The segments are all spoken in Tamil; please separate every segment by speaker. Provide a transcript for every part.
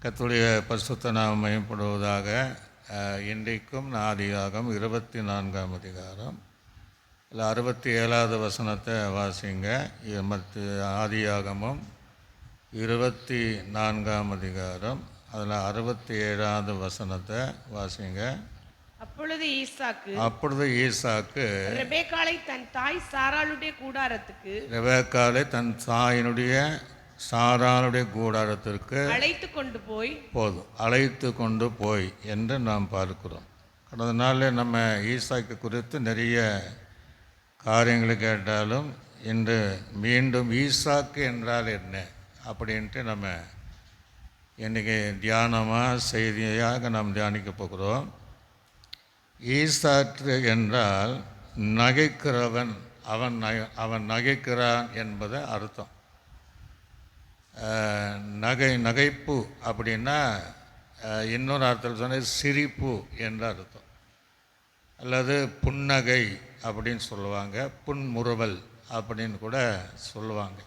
Speaker 1: கர்த்தருடைய பரிசுத்த நாமம் மகிமைப்படுவதாக. இன்றைக்கும் ஆதியாகமம் 24ஆம் அதிகாரம் இல்லை 67வது வசனத்தை வாசிங்க. ஆதியாகமம் 24ஆம் அதிகாரம் அதில் 67வது வசனத்தை வாசிங்க.
Speaker 2: அப்பொழுது ஈசாக்கு ரெபெக்காளை தன் தாய் சாராளுடைய கூடாரத்திற்கு அழைத்து கொண்டு போய் என்று நாம் பார்க்கிறோம். கடந்த நாளில் நம்ம ஈசாக்கு குறித்து நிறைய காரியங்களை கேட்டாலும் இன்று மீண்டும் ஈசாக்கு என்றால் என்ன அப்படின்ட்டு நம்ம இன்றைக்கி தியானமாக செய்தியாக நாம் தியானிக்க போகிறோம். ஈசாக்கு என்றால் நகைக்கிறவன், அவன் நகைக்கிறான் என்பது அர்த்தம். நகைப்பு அப்படின்னா இன்னொரு அர்த்தத்தில் சொன்ன சிரிப்பு என்ற அர்த்தம், அல்லது புன்னகை அப்படின்னு சொல்லுவாங்க, புன்முறுவல் அப்படின்னு கூட சொல்லுவாங்க.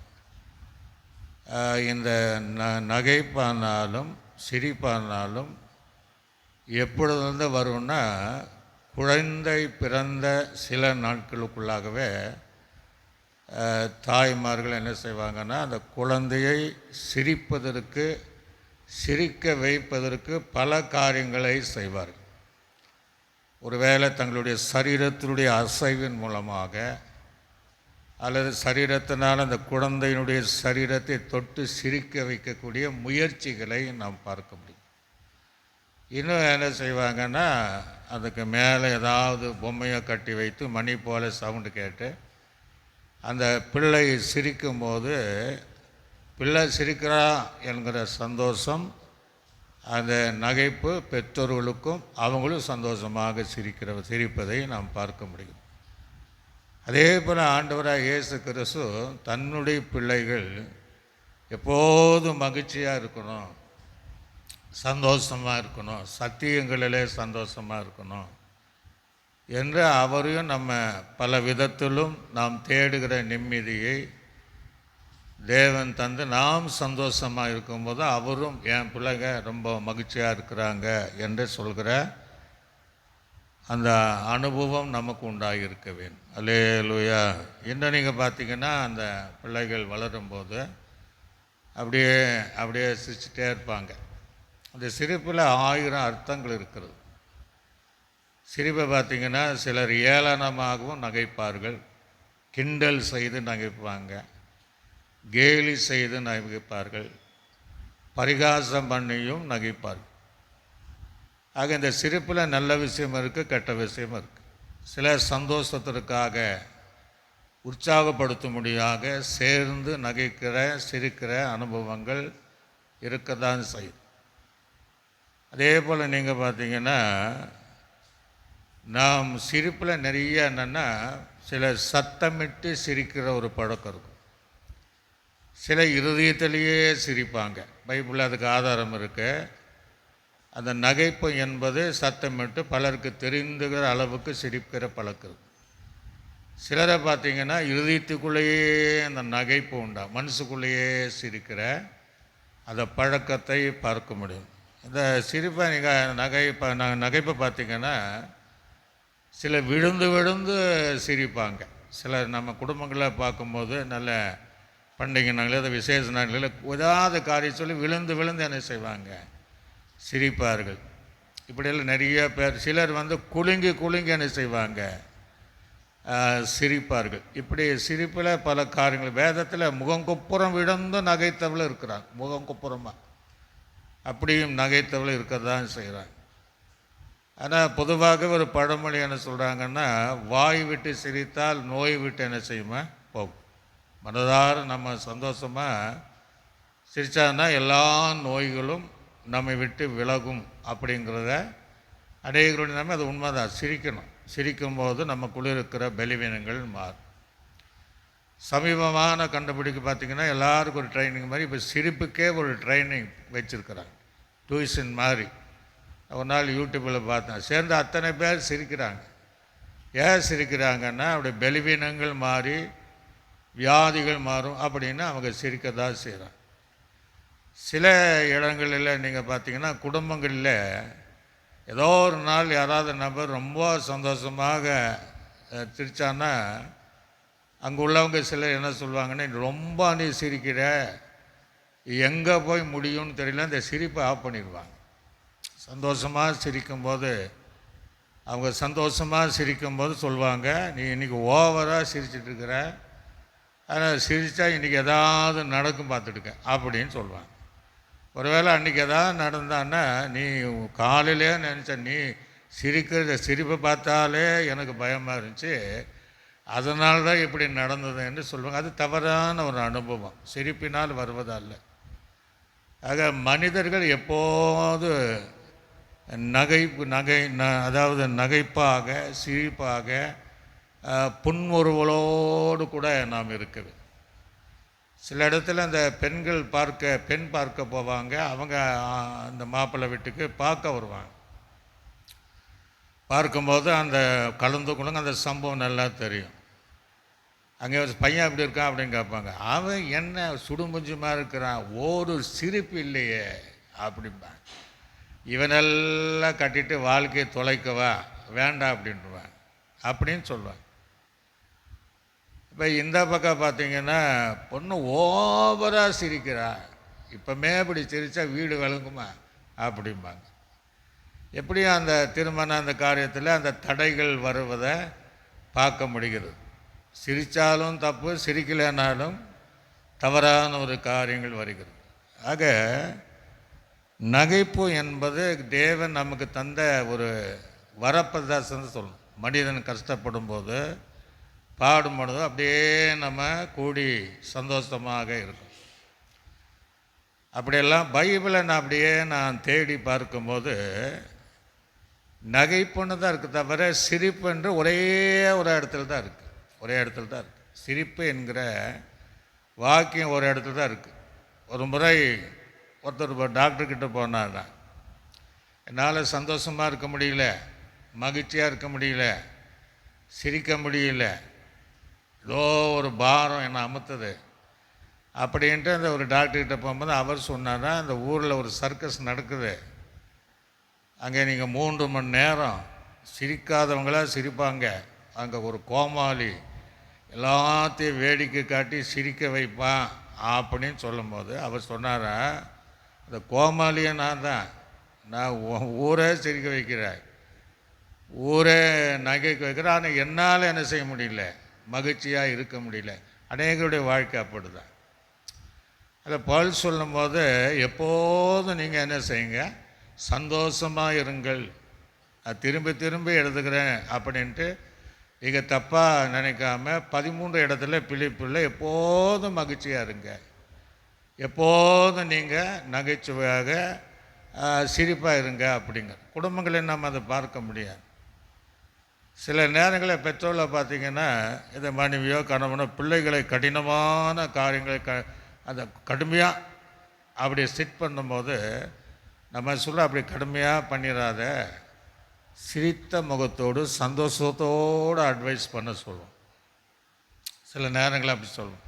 Speaker 2: இந்த நகைப்பானாலும் சிரிப்பானாலும் எப்பொழுது வரும்னா குழந்தை பிறந்த சில நாட்களுக்குள்ளாகவே தாய்மார்கள் என்ன செய்வாங்கன்னா அந்த குழந்தையை சிரிக்க வைப்பதற்கு பல காரியங்களை செய்வார்கள். ஒருவேளை தங்களுடைய சரீரத்தினுடைய அசைவின் மூலமாக அல்லது சரீரத்தினால் அந்த குழந்தையினுடைய சரீரத்தை தொட்டு சிரிக்க வைக்கக்கூடிய முயற்சிகளை நாம் பார்க்க முடியும். இன்னும் என்ன செய்வாங்கன்னா அதுக்கு மேலே ஏதாவது பொம்மையை கட்டி வைத்து மணி போல சவுண்டு கேட்டு அந்த பிள்ளை சிரிக்கும்போது பிள்ளை சிரிக்கிறா என்கிற அந்த நகைப்பு பெற்றோர்களுக்கும் அவங்களும் சந்தோஷமாக சிரிப்பதை நாம் பார்க்க முடியும். அதே போல் ஆண்டவராக இயேசு கிறிஸ்து தன்னுடைய பிள்ளைகள் எப்போதும் மகிழ்ச்சியாக இருக்கணும், சந்தோஷமாக இருக்கணும், சத்தியங்களிலே சந்தோஷமாக இருக்கணும் என்று அவரையும் நம்ம பல விதத்திலும் நாம் தேடுகிற நிம்மதியை தேவன் தந்து நாம் சந்தோஷமாக இருக்கும்போது அவரும் என் பிள்ளைங்க ரொம்ப மகிழ்ச்சியாக இருக்கிறாங்க என்று சொல்கிற அந்த அனுபவம் நமக்கு உண்டாகியிருக்க வேண்டும். அல்லேலூயா. இன்னும் நீங்கள் பார்த்திங்கன்னா அந்த பிள்ளைகள் வளரும்போது அப்படியே சிரிச்சுட்டே இருப்பாங்க. அந்த சிரிப்பில் 1000 அர்த்தங்கள் இருக்கிறது. சிரிப்பை பார்த்திங்கன்னா சிலர் ஏளனமாகவும் நகைப்பார்கள், கிண்டல் செய்து நகைப்பாங்க, கேலி செய்து நகைப்பார்கள், பரிகாசம் பண்ணியும் நகைப்பார்கள். ஆக இந்த சிரிப்பில் நல்ல விஷயம் இருக்குது, கெட்ட விஷயம் இருக்குது. சிலர் சந்தோஷத்திற்காக உற்சாகப்படுத்தும்படியாக சேர்ந்து சிரிக்கிற அனுபவங்கள் இருக்கத்தான் செய்யும். அதே போல் நீங்கள் பார்த்திங்கன்னா நாம் சிரிப்பில் நிறைய என்னென்னா சில சத்தமிட்டு சிரிக்கிற ஒரு பழக்கம் இருக்கும். சில இருதயத்திலேயே சிரிப்பாங்க. பைபிளில் அதுக்கு ஆதாரம் இருக்குது. அந்த நகைப்பு என்பது சத்தமிட்டு பலருக்கு தெரிந்துகிற அளவுக்கு சிரிக்கிற பழக்கம். சிலரை பார்த்திங்கன்னா இருதயத்துக்குள்ளேயே அந்த நகைப்பு உண்டா, மனசுக்குள்ளேயே சிரிக்கிற அந்த பழக்கத்தை பார்க்க முடியும். இந்த சிரிப்பை நீங்கள் நகைப்பை பார்த்திங்கன்னா சில விழுந்து சிரிப்பாங்க. சிலர் நம்ம குடும்பங்களில் பார்க்கும்போது நல்ல பண்டிகை நாளில் அதை விசேஷ நாளில் ஏதாவது காரியம் சொல்லி விழுந்து என்ன செய்வாங்க, சிரிப்பார்கள். இப்படியெல்லாம் நிறைய பேர். சிலர் குலுங்கி என்ன செய்வாங்க, சிரிப்பார்கள். இப்படி சிரிப்பில் பல காரியங்கள் வேதத்தில் முகங்குப்புறம் விழுந்து நகைத்தவளும் இருக்கிறாங்க. முகங்குப்புறமாக அப்படியும் நகைத்தவளும் இருக்க தான் செய்கிறாங்க. ஆனால் பொதுவாக ஒரு பழமொழி என்ன சொல்கிறாங்கன்னா, வாய் விட்டு சிரித்தால் நோய் விட்டு என்ன செய்யுமா போகும். மனதார நம்ம சந்தோஷமாக சிரித்தான்னா எல்லா நோய்களும் நம்மை விட்டு விலகும் அப்படிங்கிறத அநேகருடைய நம்ம அது உண்மைதான். சிரிக்கும்போது நமக்குள்ளே இருக்கிற பலவீனங்கள் மாறும். சமீபமான கண்டுபிடிக்க பார்த்திங்கன்னா எல்லாருக்கும் ஒரு ட்ரைனிங் மாதிரி இப்போ சிரிப்புக்கே ஒரு ட்ரைனிங் வச்சுருக்கிறாங்க, டியூஷன் மாதிரி. ஒரு நாள் யூடியூப்பில் பார்த்தேன், சேர்ந்து அத்தனை பேர் சிரிக்கிறாங்க. ஏன் சிரிக்கிறாங்கன்னா அப்படி பலவீனங்கள் மாறி வியாதிகள் மாறும் அப்படின்னு அவங்க சிரிக்க தான் செய்கிறாங்க. சில இடங்களில் நீங்கள் பார்த்தீங்கன்னா குடும்பங்களில் ஏதோ ஒரு நாள் யாராவது நபர் ரொம்ப சந்தோஷமாக சிரித்தான்னா அங்கே உள்ளவங்க சிலர் என்ன சொல்லுவாங்கன்னா ரொம்ப நீ சிரிக்கிற, எங்கே போய் முடியும்னு தெரியல, இந்த சிரிப்பை ஆஃப் பண்ணிடுவாங்க. சந்தோஷமாக சிரிக்கும்போது அவங்க சந்தோஷமாக சிரிக்கும்போது சொல்லுவாங்க, நீ இன்றைக்கி ஓவராக சிரிச்சிட்ருக்கிற, ஆனால் சிரித்தா இன்றைக்கி எதாவது நடக்கும் பார்த்துட்டுக்க அப்படின்னு சொல்லுவாங்க. ஒருவேளை அன்றைக்கி எதாவது நடந்தான்னா நீ காலையிலே நினச்ச, நீ சிரிக்கிற சிரிப்பை பார்த்தாலே எனக்கு பயமாக இருந்துச்சு, அதனால தான் இப்படி நடந்ததுன்னு சொல்லுவாங்க. அது தவறான ஒரு அனுபவம், சிரிப்பினால் வருவதல்ல. ஆக மனிதர்கள் எப்போது அதாவது நகைப்பாக சிரிப்பாக புன்முறுவலோடு கூட நாம் இருக்குது. சில இடத்துல அந்த பெண்கள் பெண் பார்க்க போவாங்க, அவங்க அந்த மாப்பிள்ளை வீட்டுக்கு பார்க்க வருவாங்க. பார்க்கும்போது அந்த கலந்து கொள்ளுங்க அந்த சம்பவம் நல்லா தெரியும். அங்கே ஒரு பையன் எப்படி இருக்கான் அப்படின்னு கேட்பாங்க. அவன் என்ன சுடுமுஞ்சுமாக இருக்கிறான், ஒரு சிரிப்பு இல்லையே அப்படிம்பாங்க. இவனெல்லாம் கட்டிட்டு வாழ்க்கையை தொலைக்கவா வேண்டாம் அப்படின்ட்டுருவாங்க அப்படின்னு சொல்லுவாங்க. இப்போ இந்த பக்கம் பார்த்தீங்கன்னா பொண்ணு ஓவராக சிரிக்கிறா, இப்போமே இப்படி சிரித்தா வீடு விளங்குமா அப்படிம்பாங்க. எப்படியும் அந்த திருமண அந்த காரியத்தில் அந்த தடைகள் வருவதை பார்க்க முடிகிறது. சிரித்தாலும் தப்பு, சிரிக்கலைனாலும் தவறான ஒரு காரியங்கள் வருகிறது. ஆக நகைப்பு என்பது தேவன் நமக்கு தந்த ஒரு வரப்பிரசாதம்னு சொல்லணும். மனிதன் கஷ்டப்படும் போது பாடும்பொழுது அப்படியே நம்ம கூடி சந்தோஷமாக இருக்கும். அப்படியெல்லாம் பைபிளை நான் தேடி பார்க்கும்போது நகைப்புன்னு தான் இருக்குது, தவிர சிரிப்பு என்று ஒரே ஒரு இடத்துல தான் இருக்குது. சிரிப்பு என்கிற வாக்கியம் ஒரு இடத்துல தான் இருக்குது. ஒரு முறை ஒருத்தர் டாக்டர்கிட்ட போனாங்க, என்னால் சந்தோஷமாக இருக்க முடியல, மகிழ்ச்சியாக இருக்க முடியல, சிரிக்க முடியல, ஏதோ ஒரு பாரம் என்னை அமுத்துது அப்படின்ட்டு அந்த ஒரு டாக்டர்கிட்ட போகும்போது அவர் சொன்னார்னா, அந்த ஊரில் ஒரு சர்க்கஸ் நடக்குது, அங்கே நீங்கள் 3 மணி நேரம் சிரிக்காதவங்களாக சிரிப்பாங்க, அங்கே ஒரு கோமாளி எல்லாத்தையும் வேடிக்கை காட்டி சிரிக்க வைப்பான் அப்படின்னு சொல்லும்போது அவர் சொன்னாரா, அந்த கோமாளியை நான் ஊரே சிரிக்க வைக்கிறேன், ஊரே நகைக்க வைக்கிறேன், ஆனால் என்னால் என்ன செய்ய முடியல, மகிழ்ச்சியாக இருக்க முடியல. அநேகருடைய வாழ்க்கை அப்படி தான். அதை பவுல் சொல்லும்போது எப்போதும் நீங்கள் என்ன செய்யுங்க, சந்தோஷமாக இருங்கள், நான் திரும்பி திரும்பி எழுதுகிறேன் அப்படின்ட்டு நீங்கள் தப்பாக நினைக்காம 13 இடத்துல பிலிப்பில் எப்போதும் மகிழ்ச்சியாக இருங்க, எப்போதும் நீங்கள் நகைச்சுவையாக சிரிப்பாக இருங்க அப்படிங்க. குடும்பங்களை நம்ம அதை பார்க்க முடியாது. சில நேரங்களில் பெற்றோர்களை பார்த்திங்கன்னா இந்த மனைவியோ கணவனோ பிள்ளைகளை கடினமான காரியங்களை அதை கடுமையாக அப்படி சிட் பண்ணும்போது நம்ம சொல்ல அப்படி கடுமையாக பண்ணிடாத, சிரித்த முகத்தோடு சந்தோஷத்தோடு அட்வைஸ் பண்ண சொல்லுவோம். சில நேரங்களில் அப்படி சொல்லுவோம்.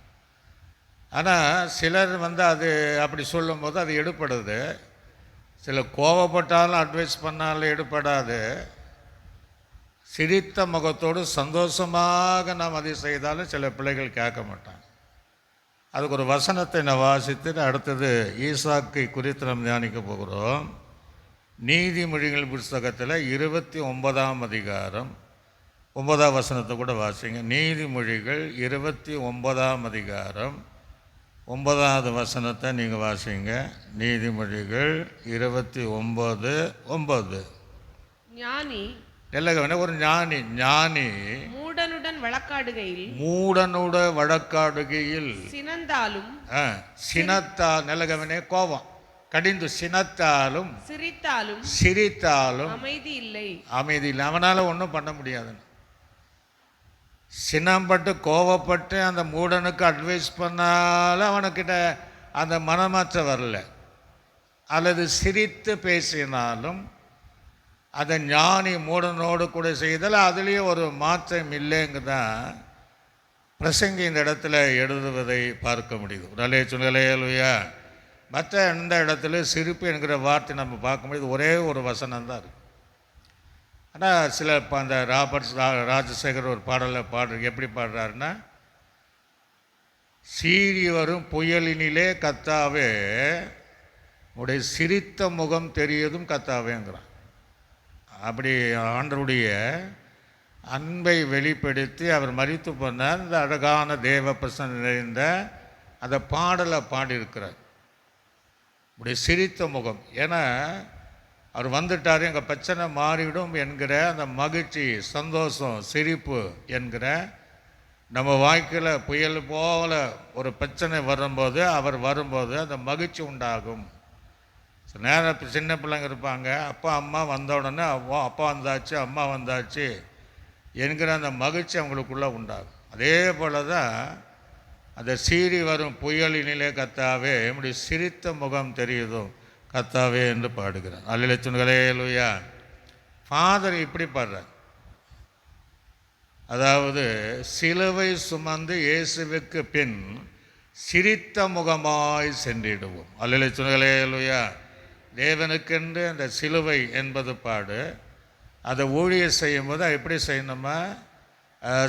Speaker 2: ஆனால் சிலர் அது அப்படி சொல்லும்போது அது எடுப்படுது. சில கோபப்பட்டாலும் அட்வைஸ் பண்ணாலும் எடுப்படாது. சிரித்த முகத்தோடு சந்தோஷமாக நாம் அதை செய்தாலும் சில பிள்ளைகள் கேட்க மாட்டாங்க. அதுக்கு ஒரு வசனத்தை நான் வாசித்து அடுத்தது ஈசாக்கை குறித்து நாம் தியானிக்க போகிறோம். நீதிமொழிகள் புஸ்தகத்தில் 29ஆம் அதிகாரம் 9ஆம் வசனத்தை கூட வாசிங்க. நீதிமொழிகள் 29ஆம் அதிகாரம் 9வது வசனத்தை நீங்கள் வாசிங்க. நீதிமொழிகள் 29:9.
Speaker 3: ஞானி
Speaker 2: ஒரு ஞானி
Speaker 3: மூடனுடன்
Speaker 2: வழக்காடுகையில் சினத்தால் நிலகவனே கோபம் கடிந்து சினத்தாலும் சிரித்தாலும் அமைதி இல்லை. அவனால் ஒன்றும் பண்ண முடியாதுன்னு சினம்பட்டு கோவப்பட்டு அந்த மூடனுக்கு அட்வைஸ் பண்ணாலும் அவனுக்கிட்ட அந்த மனமாற்றம் வரல, அல்லது சிரித்து பேசினாலும் அதை ஞானி மூடனோடு கூட செய்தால் அதுலேயும் ஒரு மாற்றம் இல்லைங்குதான் பிரசங்கி இந்த இடத்துல எழுதுவதை பார்க்க முடியுது. நல்லே சொல்லையா, மற்ற எந்த இடத்துல சிரிப்பு என்கிற வார்த்தை நம்ம பார்க்கும்போது ஒரே ஒரு வசனம் தான் இருக்குது. ஆனால் சில இப்போ அந்த ராஜசேகர் ஒரு பாடலில் எப்படி பாடுறாருன்னா, சீறி வரும் புயலினிலே கத்தாவே உடைய சிரித்த முகம் தெரியதும் கத்தாவேங்கிறான். அப்படி ஆண்டருடைய அன்பை வெளிப்படுத்தி அவர் மரித்து போனார். இந்த அழகான தேவ பிரசன்னம் நிறைந்த அந்த பாடலை பாடியிருக்கிறார். உடைய சிரித்த முகம், ஏன்னா அவர் வந்துட்டார், எங்கள் பிரச்சனை மாறிவிடும் என்கிற அந்த மகிழ்ச்சி, சந்தோஷம், சிரிப்பு என்கிற நம்ம வாழ்க்கையில் புயல் போல ஒரு பிரச்சனை வரும்போது அவர் வரும்போது அந்த மகிழ்ச்சி உண்டாகும். நேரம் சின்ன பிள்ளைங்க இருப்பாங்க, அப்பா அம்மா வந்த உடனே அப்பா வந்தாச்சு அம்மா வந்தாச்சு என்கிற அந்த மகிழ்ச்சி அவங்களுக்குள்ளே உண்டாகும். அதே போல் தான் அந்த சீறி வரும் புயலினிலே கத்தாவே என்னுடைய சிரித்த முகம் தெரியுதோ கத்தாவே என்று பாடுகிறார். அல்லேலூயா லூயா. ஃபாதர் இப்படி பாடுறார், அதாவது சிலுவை சுமந்து இயேசுவுக்கு பின் சிரித்த முகமாய் சென்றிடுவோம். அல்லேலூயா. தேவனுக்கென்று அந்த சிலுவை என்பது பாடு, அதை ஊழியம் செய்யும்போது எப்படி செய்யணுமா,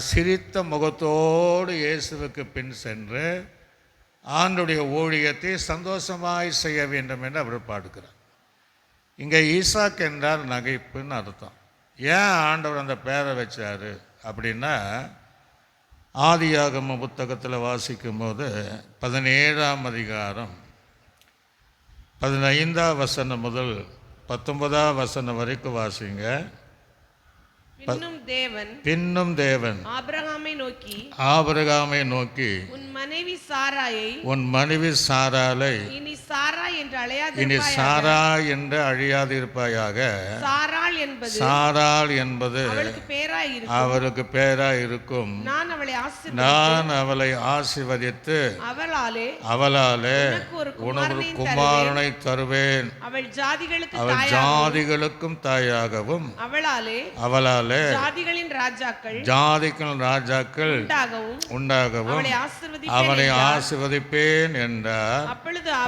Speaker 2: சிரித்த முகத்தோடு இயேசுவுக்கு பின் சென்று ஆண்டுடைய ஊழியத்தை சந்தோஷமாய் செய்ய வேண்டும் என்று அவர் பாடுகிறார். இங்கே ஈசாக் என்றால் நகைப்புன்னு அர்த்தம். ஏன் ஆண்டவர் அந்த பேரை வச்சார் அப்படின்னா, ஆதியாகம புத்தகத்தில் வாசிக்கும் போது 17ஆம் அதிகாரம் 15ஆம் வசனம் முதல் 19ஆம் வசனம் வரைக்கும் வாசிங்க. பின்னும் தேவன் ஆபிரகாமை நோக்கி உன் மனைவி சாராளை இனி சாரா என்று அழியாதிருப்பாயாக. சாராள் என்பது அவருக்கு பேராய் இருக்கும். நான் அவளை ஆசீர்வதித்து அவளாலே உனக்கு குமாரனை தருவேன். அவள் ஜாதிகளுக்கும் தாயாகவும் அவளாலே ஜாதிகளின் ராஜாக்கள் உண்டாகவும் அவனை ஆசீர்வதிப்பேன் என்றார்.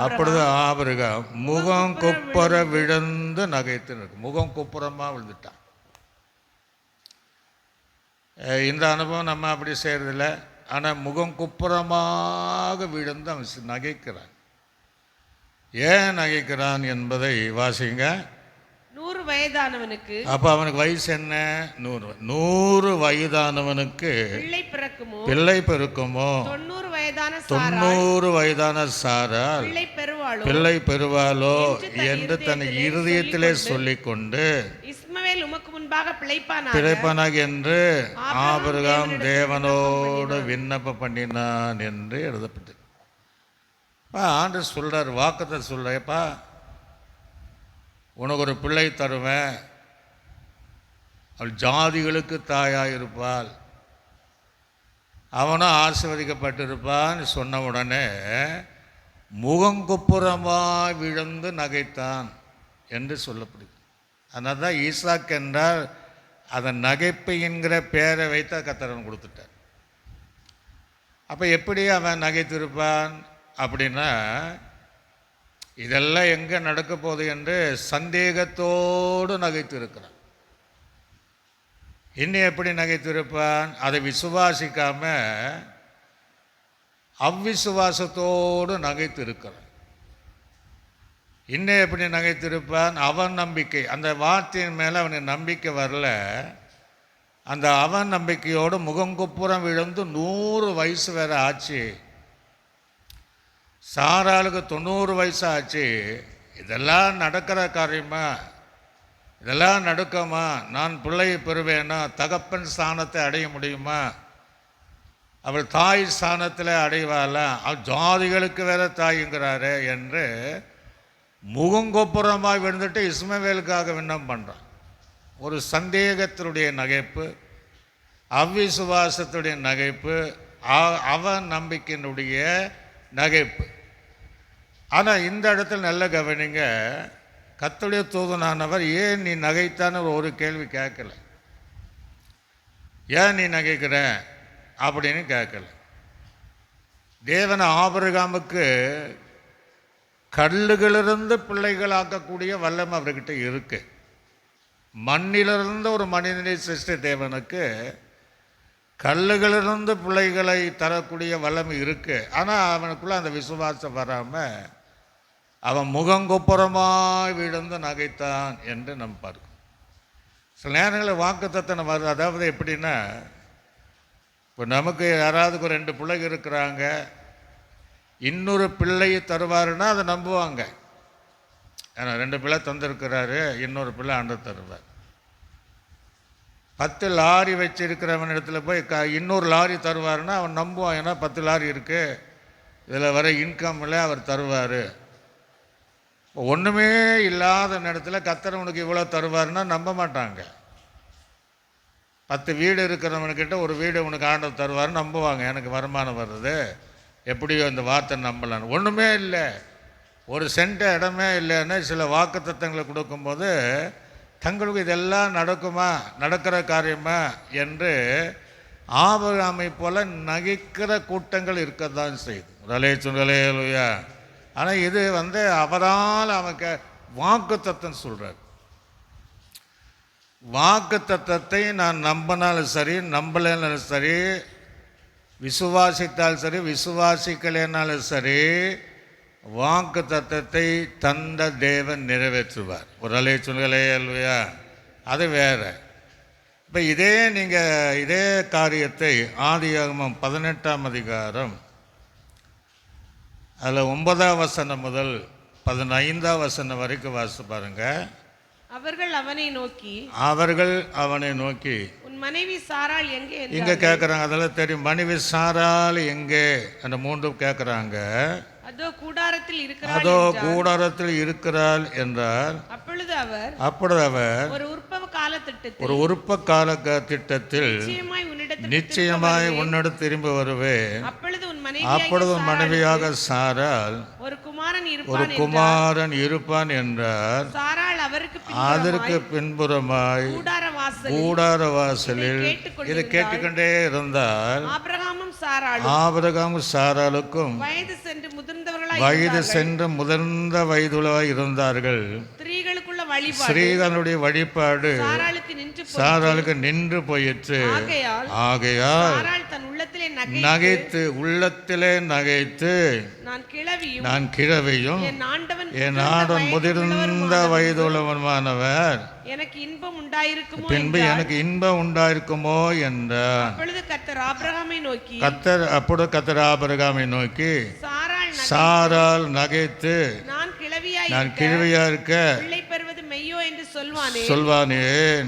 Speaker 2: அப்பொழுது ஆபிரகாம் முகம் குப்புற விழுந்து நகைத்து, முகம் குப்புறமா விழுந்துட்டான். இந்த அனுபவம் நம்ம அப்படி செய்யறதில்ல, ஆனால் முகம் குப்புறமாக விழுந்து அவன் நகைக்கிறான். ஏன் நகைக்கிறான் என்பதை வாசிங்க.
Speaker 3: 100 வயதானவனுக்கு,
Speaker 2: அப்ப அவனுக்கு வயசு என்ன? 100 வயதானவனுக்கு பிள்ளை பிறக்குமோ? 90 வயதான சாராள் பிள்ளை பெறுவாளோ என்று தன் இருதயத்திலே சொல்லிக்கொண்டு
Speaker 3: இஸ்மவேல் உமக்கு முன்பாக
Speaker 2: பிழைப்பானாக என்று ஆபிரகாம் தேவனோடு விண்ணப்பம் பண்ணினான் என்று எழுதப்பட்டது. ஆண்டவர் சொல்றார், வாக்குத்தத்தை சொல்றப்பா, உனக்கு ஒரு பிள்ளை தருவேன், அவள் ஜாதிகளுக்கு தாயாக இருப்பாள், அவனும் ஆசீர்வதிக்கப்பட்டிருப்பான்னு சொன்ன உடனே முகங்குப்புறமாக விழுந்து நகைத்தான் என்று சொல்லப்படுது. அதனால தான் ஈசாக் என்றால் அதன் நகைப்பு என்கிற பேரை வைத்து கர்த்தர் கொடுத்துட்டார். அப்போ எப்படி அவன் நகைத்திருப்பான் அப்படின்னா, இதெல்லாம் எங்கே நடக்க போகுது என்று சந்தேகத்தோடு நகைத்திருக்கிறான். இன்னும் எப்படி நகைத்திருப்பான்? அதை விசுவாசிக்காம அவ்விசுவாசத்தோடு நகைத்திருக்கிறான். இன்னும் எப்படி நகைத்திருப்பான்? அவன் நம்பிக்கை, அந்த வார்த்தையின் மேலே அவனுக்கு நம்பிக்கை வரல. அந்த அவன் நம்பிக்கையோடு முகங்குப்புறம் விழுந்து 100 வயசு வேற ஆச்சு. சாராளுக்கு 90 வயசு ஆச்சு. இதெல்லாம் நடக்கிற காரியமா? இதெல்லாம் நடக்குமா? நான் பிள்ளையை பெறுவேனா? தகப்பன் ஸ்தானத்தை அடைய முடியுமா? அவள் தாய் ஸ்தானத்தில் அடைவாளா? அவள் ஜாதிகளுக்கு வேற தாய்ங்கிறாரு என்று முகங்கொப்புறமாக விழுந்துட்டு இஸ்மவேலுக்காக விண்ணப்பம் பண்ணுறான். ஒரு சந்தேகத்தினுடைய நகைப்பு, அவ்விசுவாசத்துடைய நகைப்பு, அவன் நம்பிக்கையினுடைய நகைப்பு. ஆனால் இந்த இடத்துல நல்ல கவனிங்க, கர்த்தருடைய தூதனானவர் ஏன் நீ நகைத்தான்னு ஒரு கேள்வி கேட்கல. ஏன் நீ நகைக்கிற அப்படின்னு கேட்கல. தேவன் ஆபிரகாமுக்கு கல்லுகளிலிருந்து பிள்ளைகளாக்கக்கூடிய வல்லமை அவர்கிட்ட இருக்கு. மண்ணிலிருந்து ஒரு மனிதனை சிருஷ்டி தேவனுக்கு கல்லுகளிலிருந்து பிள்ளைகளை தரக்கூடிய வல்லமை இருக்கு. ஆனால் அவனுக்குள்ள அந்த விசுவாசம் வராமல் அவன் முகங்கொப்புறமாய் விழுந்து நகைத்தான் என்று நம்ம பார்க்கணும். சில நேரங்களில் வாக்குத்தத்தனை வருது. அதாவது எப்படின்னா, இப்போ நமக்கு யாராவது ஒரு 2 பிள்ளைங்க இருக்கிறாங்க, இன்னொரு பிள்ளையை தருவாருன்னா அதை நம்புவாங்க. ஏன்னா 2 பிள்ளை தந்திருக்கிறாரு, இன்னொரு பிள்ளை ஆண்டவர் தருவார். 10 லாரி வச்சிருக்கிறவன் இடத்துல போய் இன்னொரு லாரி தருவாருன்னா அவன் நம்புவான். ஏன்னா 10 லாரி இருக்குது, இதில் வர இன்கம்மில் அவர் தருவார். ஒன்றுமே இல்லாத நேரத்தில் கர்த்தர் உனக்கு இவ்வளோ தருவாருன்னா நம்ப மாட்டாங்க. 10 வீடு இருக்கிறவனுக்கிட்ட ஒரு வீடு உனக்கு ஆண்டவர் தருவாருன்னு நம்புவாங்க. எனக்கு வருமானம் வருது, எப்படியோ இந்த வார்த்தை நம்பலான்னு. ஒன்றுமே இல்லை, ஒரு சென்ட் இடமே இல்லைன்னு சில வாக்குத்தத்தங்களை கொடுக்கும்போது தங்களுக்கு இதெல்லாம் நடக்குமா, நடக்கிற காரியமா என்று ஆபிரகாமை போல நகைக்கிற கூட்டங்கள் இருக்கத்தான் செய்யுது. ரலேலுயா. ஆனால் இது அவரால் அவனுக்கு வாக்குத்தத்தம் சொல்கிறார். வாக்குத்தத்தத்தை நான் நம்பினாலும் சரி, நம்பலைனாலும் சரி, விசுவாசித்தாலும் சரி, விசுவாசிக்கலைனாலும் சரி, வாக்கு தத்தத்தை தந்த தேவன் நிறைவேற்றுவார். ஒரு அலையா, அது வேற. இப்போ இதே காரியத்தை ஆதியாகமம் 18ஆம் அதிகாரம் அதில் 9ஆம் வசனம் முதல் 15ஆம் வசனம் வரைக்கும் வாசித்து பாருங்க.
Speaker 3: அவர்கள் அவனை நோக்கி உன் மனைவி சாராள் எங்கே
Speaker 2: இங்க கேட்குறாங்க. அதெல்லாம் தெரியும். மனைவி சாராள் எங்கே அந்த 3 கேட்குறாங்க.
Speaker 3: அதோ கூடாரத்தில்
Speaker 2: இருக்கிறாள் என்றார். அப்பொழுது அவர் ஒரு உற்ப கால திட்டத்தில் நிச்சயமாய் உன்னிடம் திரும்பி வருவேன். அப்பொழுது உன் மனைவியாக சாராள் ஒரு குமாரன் இருப்பான் என்றார். அதற்கு பின்புறமாய் கூடார வாசலில் இதை கேட்டுக்கொண்டே இருந்தால் ஆபிரகாமும் சாராளுக்கும் வயது சென்று முதிர்ந்த வயதுள்ளவாய் இருந்தார்கள். ஸ்திரீகளுடைய வழிபாடு சாராளுக்கு நின்று போயிற்று. ஆகையால் உள்ளத்திலே நகைத்து நான் கிழவியும் என் ஆண்டவன் முதிர்ந்த வயதுள்ளவனானவர்
Speaker 3: எனக்கு இன்பம் உண்டாயிருக்குமோ
Speaker 2: பின்பு எனக்கு இன்பம் உண்டாயிருக்குமோ என்றார். கர்த்தர் ஆபிரகாமை நோக்கி சாராள் நகைத்து நான் கிழவியா இருக்க சொல்வானேன்.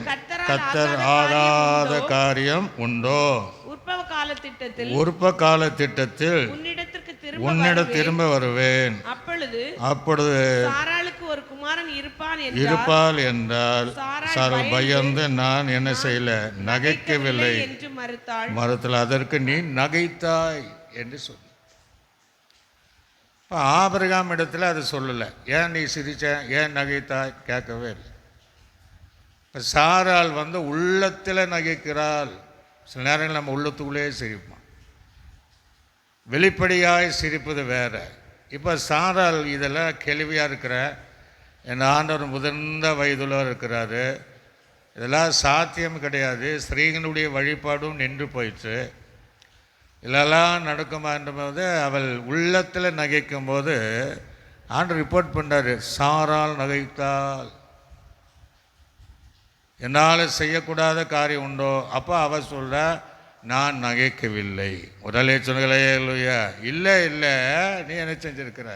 Speaker 2: கர்த்தர் ஆடாத காரியம் உண்டோ? உற்ப கால திட்டத்தில் உன்னிடம் திரும்ப வருவேன். அப்பொழுது
Speaker 3: ஒரு குமாரன்
Speaker 2: இருப்பாள் என்றால் சாராள் பயந்து நான் என்ன செய்யல, நகைக்கவில்லை
Speaker 3: என்று மறுத்தாள்.
Speaker 2: அதற்கு நீ நகைத்தாய் என்று சொன்ன. இப்போ ஆபிரகாம் இடத்துல அது சொல்லலை. ஏன் நீ சிரிச்ச, ஏன் நகைத்தாய் கேட்கவே இல்லை. இப்போ சாராள் உள்ளத்தில் நகைக்கிறாள். சில நேரங்கள் நம்ம உள்ளத்துக்குள்ளே சிரிப்போம், வெளிப்படையாய் சிரிப்பது வேற. இப்போ சாராள் இதெல்லாம் கேள்வியாக இருக்கிற என் ஆண்டவர் முதிர்ந்த வயதுள்ளவர் இருக்கிறாரு, இதெல்லாம் சாத்தியம் கிடையாது, ஸ்திரீகளுடைய வழிபாடும் நின்று போயிடுச்சு, இதெல்லாம் நடக்குமான்றபோது அவள் உள்ளத்தில் நகைக்கும் போது ஆண்டவர் ரிப்போர்ட் பண்ணுறாரு, சாராள் நகைத்தாள். என்னால் செய்யக்கூடாத காரியம் உண்டோ? அப்போ அவள் சொல்ல நான் நகைக்கவில்லை. உடலே சொன்னங்களே இல்லையா? இல்லை நீ என்ன செஞ்சிருக்கிற,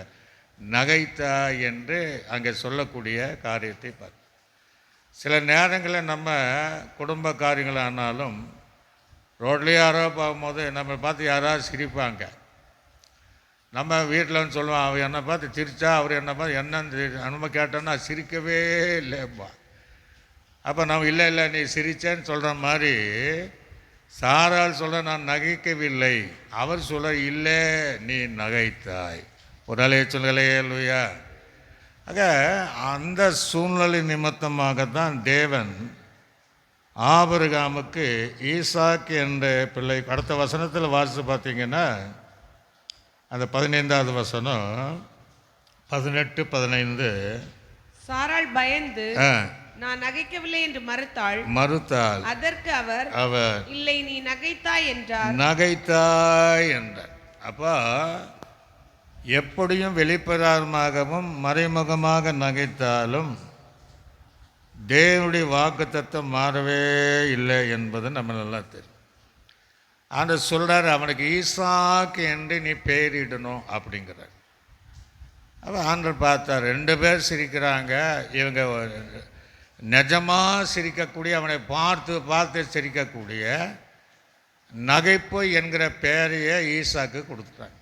Speaker 2: நகைத்தா என்று அங்கே சொல்லக்கூடிய காரியத்தை பார்த்து. சில நேரங்களில் நம்ம குடும்ப காரியங்கள் ஆனாலும் ரோட்லேயே யாரோ பார்க்கும்போது நம்ம பார்த்து யாராவது சிரிப்பாங்க. நம்ம வீட்டில் சொல்லுவோம், அவர் என்னை பார்த்து சிரிச்சா, அவர் என்னை பார்த்து என்னன்னு நம்ம கேட்டோன்னா சிரிக்கவே இல்லைப்பா. அப்போ நம்ம இல்லை நீ சிரிச்சேன்னு சொல்கிற மாதிரி சாரால் சொல்ல நான் நகைக்கவில்லை, அவர் சொல்ல இல்லை நீ நகைத்தாய். ஒரு அலைய சொல்லலையே இல்லையா? ஆக அந்த சூழ்நிலை நிமித்தமாகத்தான் தேவன் ஆபிரகாமுக்கு ஈசாக்கு என்ற பிள்ளை, அடுத்த வசனத்தில் வாசித்து பார்த்தீங்கன்னா அந்த 15வது வசனம்,
Speaker 1: 18-15.
Speaker 3: சாராள் பயந்து
Speaker 1: ஆ,
Speaker 3: நான் நகைக்கவில்லை என்று மறுத்தாள். அதற்கு அவர் இல்லை நீ நகைத்தாய் என்றார்.
Speaker 1: நகைத்தாய் என்றார். அப்போ எப்படியும் வெளிப்பிரகாரமாகவும் மறைமுகமாக நகைத்தாலும் தேவனுடைய வாக்குத்தத்தம் மாறவே இல்லை என்பது நம்ம நல்லா தெரியும். ஆண்டவர் சொல்கிறார், அவனுக்கு ஈசாக்கு என்று நீ பெயரிடணும் அப்படிங்கிறார். அப்போ ஆண்டவர் பார்த்தார், 2 பேர் சிரிக்கிறாங்க. இவங்க நிஜமாக சிரிக்கக்கூடிய, அவனை பார்த்து பார்த்து சிரிக்கக்கூடிய நகைப்பு என்கிற பெயரையே ஈசாக்கு கொடுத்துட்டாங்க.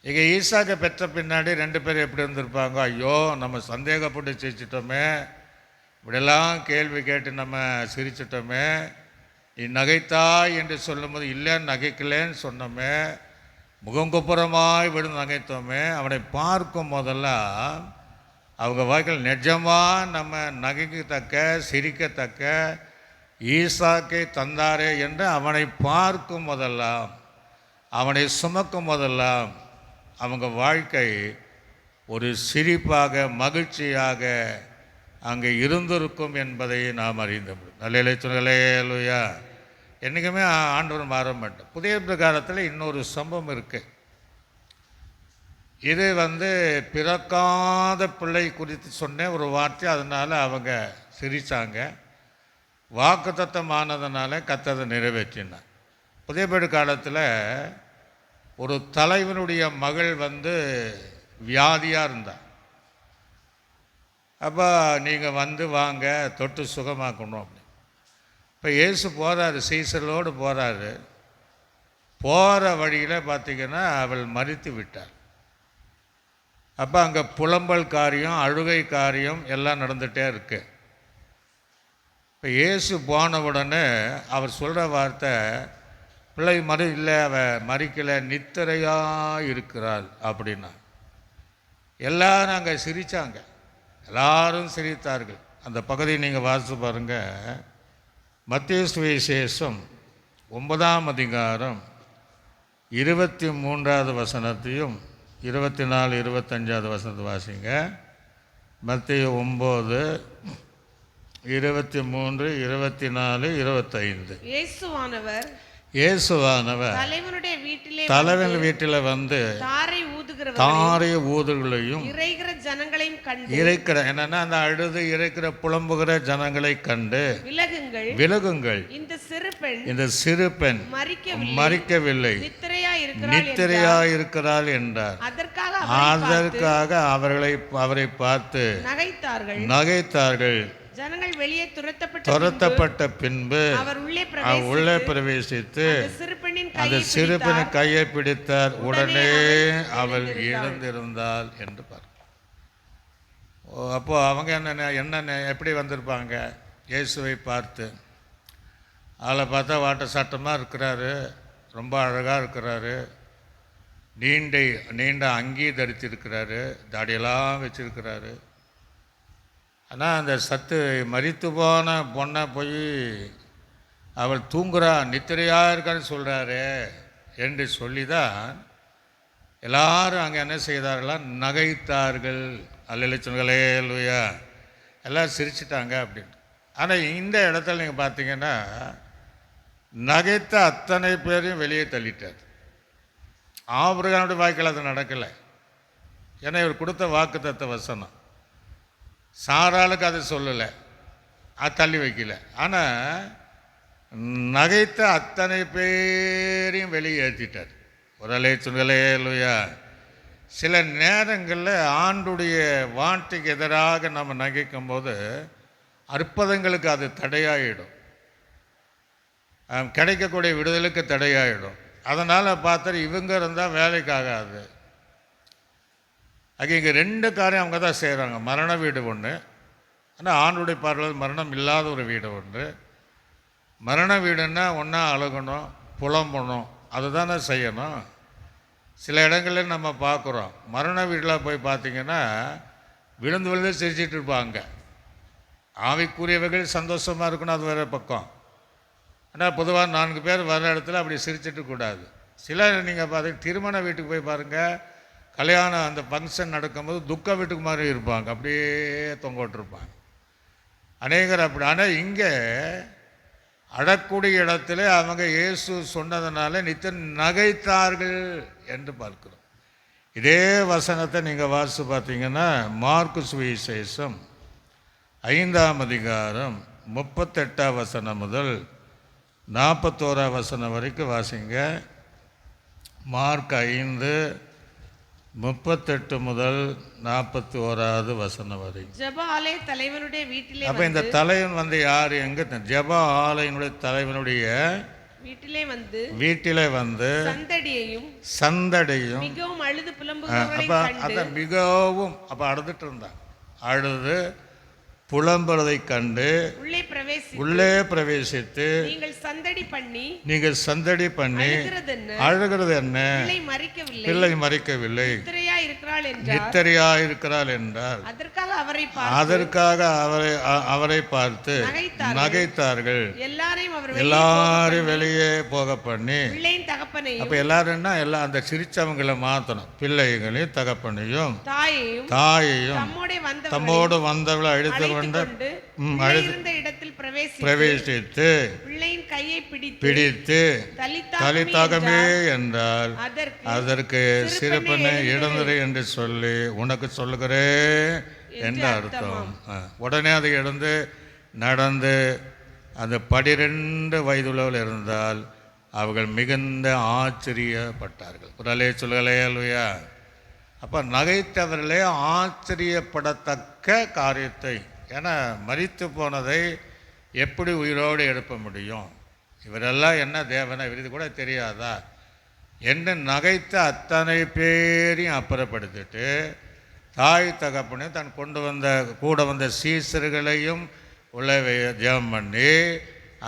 Speaker 1: இங்கே ஈசாக்கை பெற்ற பின்னாடி 2 பேர் எப்படி இருந்திருப்பாங்க? ஐயோ, நம்ம சந்தேகப்பட்டு சிரிச்சிட்டோமே, இப்படியெல்லாம் கேள்வி கேட்டு நம்ம சிரிச்சிட்டோமே, நீ நகைத்தாய் என்று சொல்லும்போது இல்லை நகைக்கலேன்னு சொன்னோமே, முகங்குப்புறமாய் விழுந்து நகைத்தோமே. அவனை பார்க்கும் போதெல்லாம் அவங்க வாழ்க்கையில் நிஜமாக நம்ம நகைக்கத்தக்க சிரிக்கத்தக்க ஈசாக்கை தந்தாரே என்று அவனை பார்க்கும் போதெல்லாம், அவனை சுமக்கும் போதெல்லாம் அவங்க வாழ்க்கை ஒரு சிரிப்பாக மகிழ்ச்சியாக அங்கே இருந்திருக்கும் என்பதை நாம் அறிந்தோம். நல்ல சொல்லுயா, என்றைக்குமே ஆண்டவர் மாற மாட்டோம். புதிய பிரகாரத்தில் இன்னொரு சம்பவம் இருக்குது. இது பிறக்காத பிள்ளை குறித்து சொன்ன ஒரு வார்த்தை. அதனால் அவங்க சிரித்தாங்க. வாக்குத்தத்தம் ஆனதுனால கர்த்தர் நிறைவேற்றினார். புதிய காலத்தில் ஒரு தலைவனுடைய மகள் வியாதியாக இருந்தார். அப்போ நீங்கள் வாங்க தொட்டு சுகமாக்கணும் அப்படி. இப்போ இயேசு போகிறாரு, சீசரோடு போகிறாரு. போகிற வழியில் பார்த்திங்கன்னா அவள் மரித்து விட்டாள். அப்போ அங்கே புலம்பல் காரியம், அழுகை காரியம் எல்லாம் நடந்துகிட்டே இருக்கு. இப்போ இயேசு போன உடனே அவர் சொல்கிற வார்த்தை, பிள்ளை இல்லை, அவள் மறிக்கலை, நித்திரையாக இருக்கிறாள் அப்படின்னா. எல்லாரும் அங்கே சிரித்தாங்க, எல்லாரும் சிரித்தார்கள். அந்த பகுதியை நீங்கள் வாசித்து பாருங்கள். மத்தேயு சுவிசேஷம் 9ஆம் அதிகாரம் 23வது வசனத்தையும் 24, 25வது வசனத்தை வாசிங்க. மத்தேயு 9, 23, 24, 25. இயேசுவானவர் தலைவன் வீட்டில் தாரை ஊதுகளையும் இறைக்கிற என்னன்னா அந்த அழுது இறைக்கிற புலம்புகிற ஜனங்களை கண்டு விலகுங்கள், இந்த சிறு பெண் மறிக்கவில்லை, நித்திரையாயிருக்கிறாள் என்றார். அதற்காக அவரை பார்த்து நகைத்தார்கள்.
Speaker 3: ஜனங்கள் வெளியே
Speaker 1: துரத்தப்பட்ட பின்பு அவர் உள்ளே பிரவேசித்து அந்த சிறு பெண்ணின் கையை பிடித்தார். உடனே அவள் இழந்திருந்தாள் என்று பார்க்க. அப்போ அவங்க என்ன எப்படி வந்திருப்பாங்க? இயேசுவை பார்த்து, அவளை பார்த்தா வாட்ட சட்டமாக இருக்கிறாரு, ரொம்ப அழகாக இருக்கிறாரு, நீண்ட அங்கி தரித்திருக்கிறாரு, தாடியெல்லாம் வச்சிருக்கிறாரு. ஆனால் அந்த மரித்து போன பொண்ணை போய் அவள் தூங்குறா, நித்திரையாக இருக்கான்னு சொல்கிறாரு என்று சொல்லி தான் எல்லாரும் அங்கே என்ன செய்தார்களாம்? நகைத்தார்கள். அல்லேலூயா, அல்லேலூயா, எல்லோரும் சிரிச்சிட்டாங்க அப்படின்னு. ஆனால் இந்த இடத்துல நீங்கள் பார்த்தீங்கன்னா நகைத்த அத்தனை பேரையும் வெளியே தள்ளிட்டார். ஆபிரகாமுடைய வாழ்க்கையில் அது நடக்கலை. ஏன்னா இவர் கொடுத்த வாக்குத்தத்த வசனம். சாராளுக்கு அது சொல்லலை, அது தள்ளி வைக்கல. ஆனால் நகைத்த அத்தனை பேரையும் வெளியே ஏற்றிட்டார். ஒரு அல்லேலூயா. சில நேரங்களில் ஆண்டுடைய வார்த்தைக்கு எதிராக நம்ம நகைக்கும் போது அற்புதங்களுக்கு அது தடையாயிடும், கிடைக்கக்கூடிய விடுதலுக்கு தடையாயிடும். அதனால் பார்த்தா இவங்க இருந்தால் வேலைக்கு ஆகாது. இங்கே 2 காரியம் அவங்க தான் செய்கிறாங்க. மரண வீடு ஒன்று, ஆனால் ஆண்டுடைய பார்வையில் மரணம் இல்லாத ஒரு வீடு ஒன்று. மரண வீடுன்னா ஒன்றா அழுகணும், புலம்பணும், அதுதானே செய்யணும். சில இடங்களில் நம்ம பார்க்குறோம், மரண வீட்டில் போய் பார்த்திங்கன்னா விழுந்து சிரிச்சிட்டு இருப்பாங்க. ஆவிக்குரியவர்கள் சந்தோஷமாக இருக்கணும், அது வேறு பக்கம். ஆனால் பொதுவாக 4 பேர் வர இடத்துல அப்படி சிரிச்சிட்டு கூடாது. சில நீங்கள் பார்த்தீங்கன்னா திருமண வீட்டுக்கு போய் பாருங்கள், கல்யாணம் அந்த ஃபங்க்ஷன் நடக்கும்போது துக்க வீட்டுக்கு மாதிரி இருப்பாங்க, அப்படியே தொங்க விட்டுருப்பாங்க அநேகர் அப்படி. ஆனால் இங்கே அடக்கூடிய இடத்துல அவங்க இயேசு சொன்னதுனால நித்தம் நகைத்தார்கள் என்று பார்க்கிறோம். இதே வசனத்தை நீங்கள் வாசித்து பார்த்தீங்கன்னா மார்க்கு சுவிசேஷம் 5ஆம் அதிகாரம் 38ஆம் வசனம் முதல் 41ஆம் வசனம் வரைக்கும் வாசிங்க. மார்க் 5:38 முதல் 41ஆவது வசனம் வரை.
Speaker 3: ஜெப ஆலய தலைவனுடைய வீட்டிலே
Speaker 1: அப்போ இந்த தலைவன் வந்து யார்? எங்க? ஜெப ஆலயனுடைய தலைவனுடைய வீட்டிலே வந்து சந்தடியும்
Speaker 3: மிகவும் அழுது
Speaker 1: மிகவும் அப்போ அழுதுட்டு இருந்தான். அழுது புலம்புறதை கண்டு உள்ளே பிரவேசித்து நீங்கள் சந்தடி பண்ணி அழுகிறது என்ன? பிள்ளை மறிக்கவில்லை, நித்திரையா இருக்கிறாள் என்றார். அதற்காக அவரை பார்த்து நகைத்தார்கள். எல்லாரும் வெளியே போக பண்ணி, அப்ப எல்லாருன்னா எல்லாம் அந்த சிரிச்சவங்களை மாத்தணும். பிள்ளைகளையும் தகப்பனையும் தாயையும் தம்மோடு வந்தவளை அழுத்து பிரவேசித்து பிடித்து தலித்தாகமே என்றால் அதற்கு சிறப்பனை இடந்துரை என்று சொல்லி உனக்கு சொல்லுகிறேன் என்று அர்த்தம். உடனே அதை எழுந்து நடந்து அந்த 12 வயதுள்ளவர்கள் இருந்தால் அவர்கள் மிகுந்த ஆச்சரியப்பட்டார்கள். ஒரு அலைய சொல்லுகளே அல்லையா? அப்போ நகைத்தவர்களே ஆச்சரியப்படத்தக்க காரியத்தை, ஏன்னா மரித்து போனதை எப்படி உயிரோடு எழுப்ப முடியும்? இவரெல்லாம் என்ன தேவனை விருது கூட தெரியாதா என்று நகைத்த அத்தனை பேரையும் அப்புறப்படுத்திட்டு தாய் தகப்பனையும் தன் கூட வந்த சீசர்களையும் உள்ள ஜெபம் பண்ணி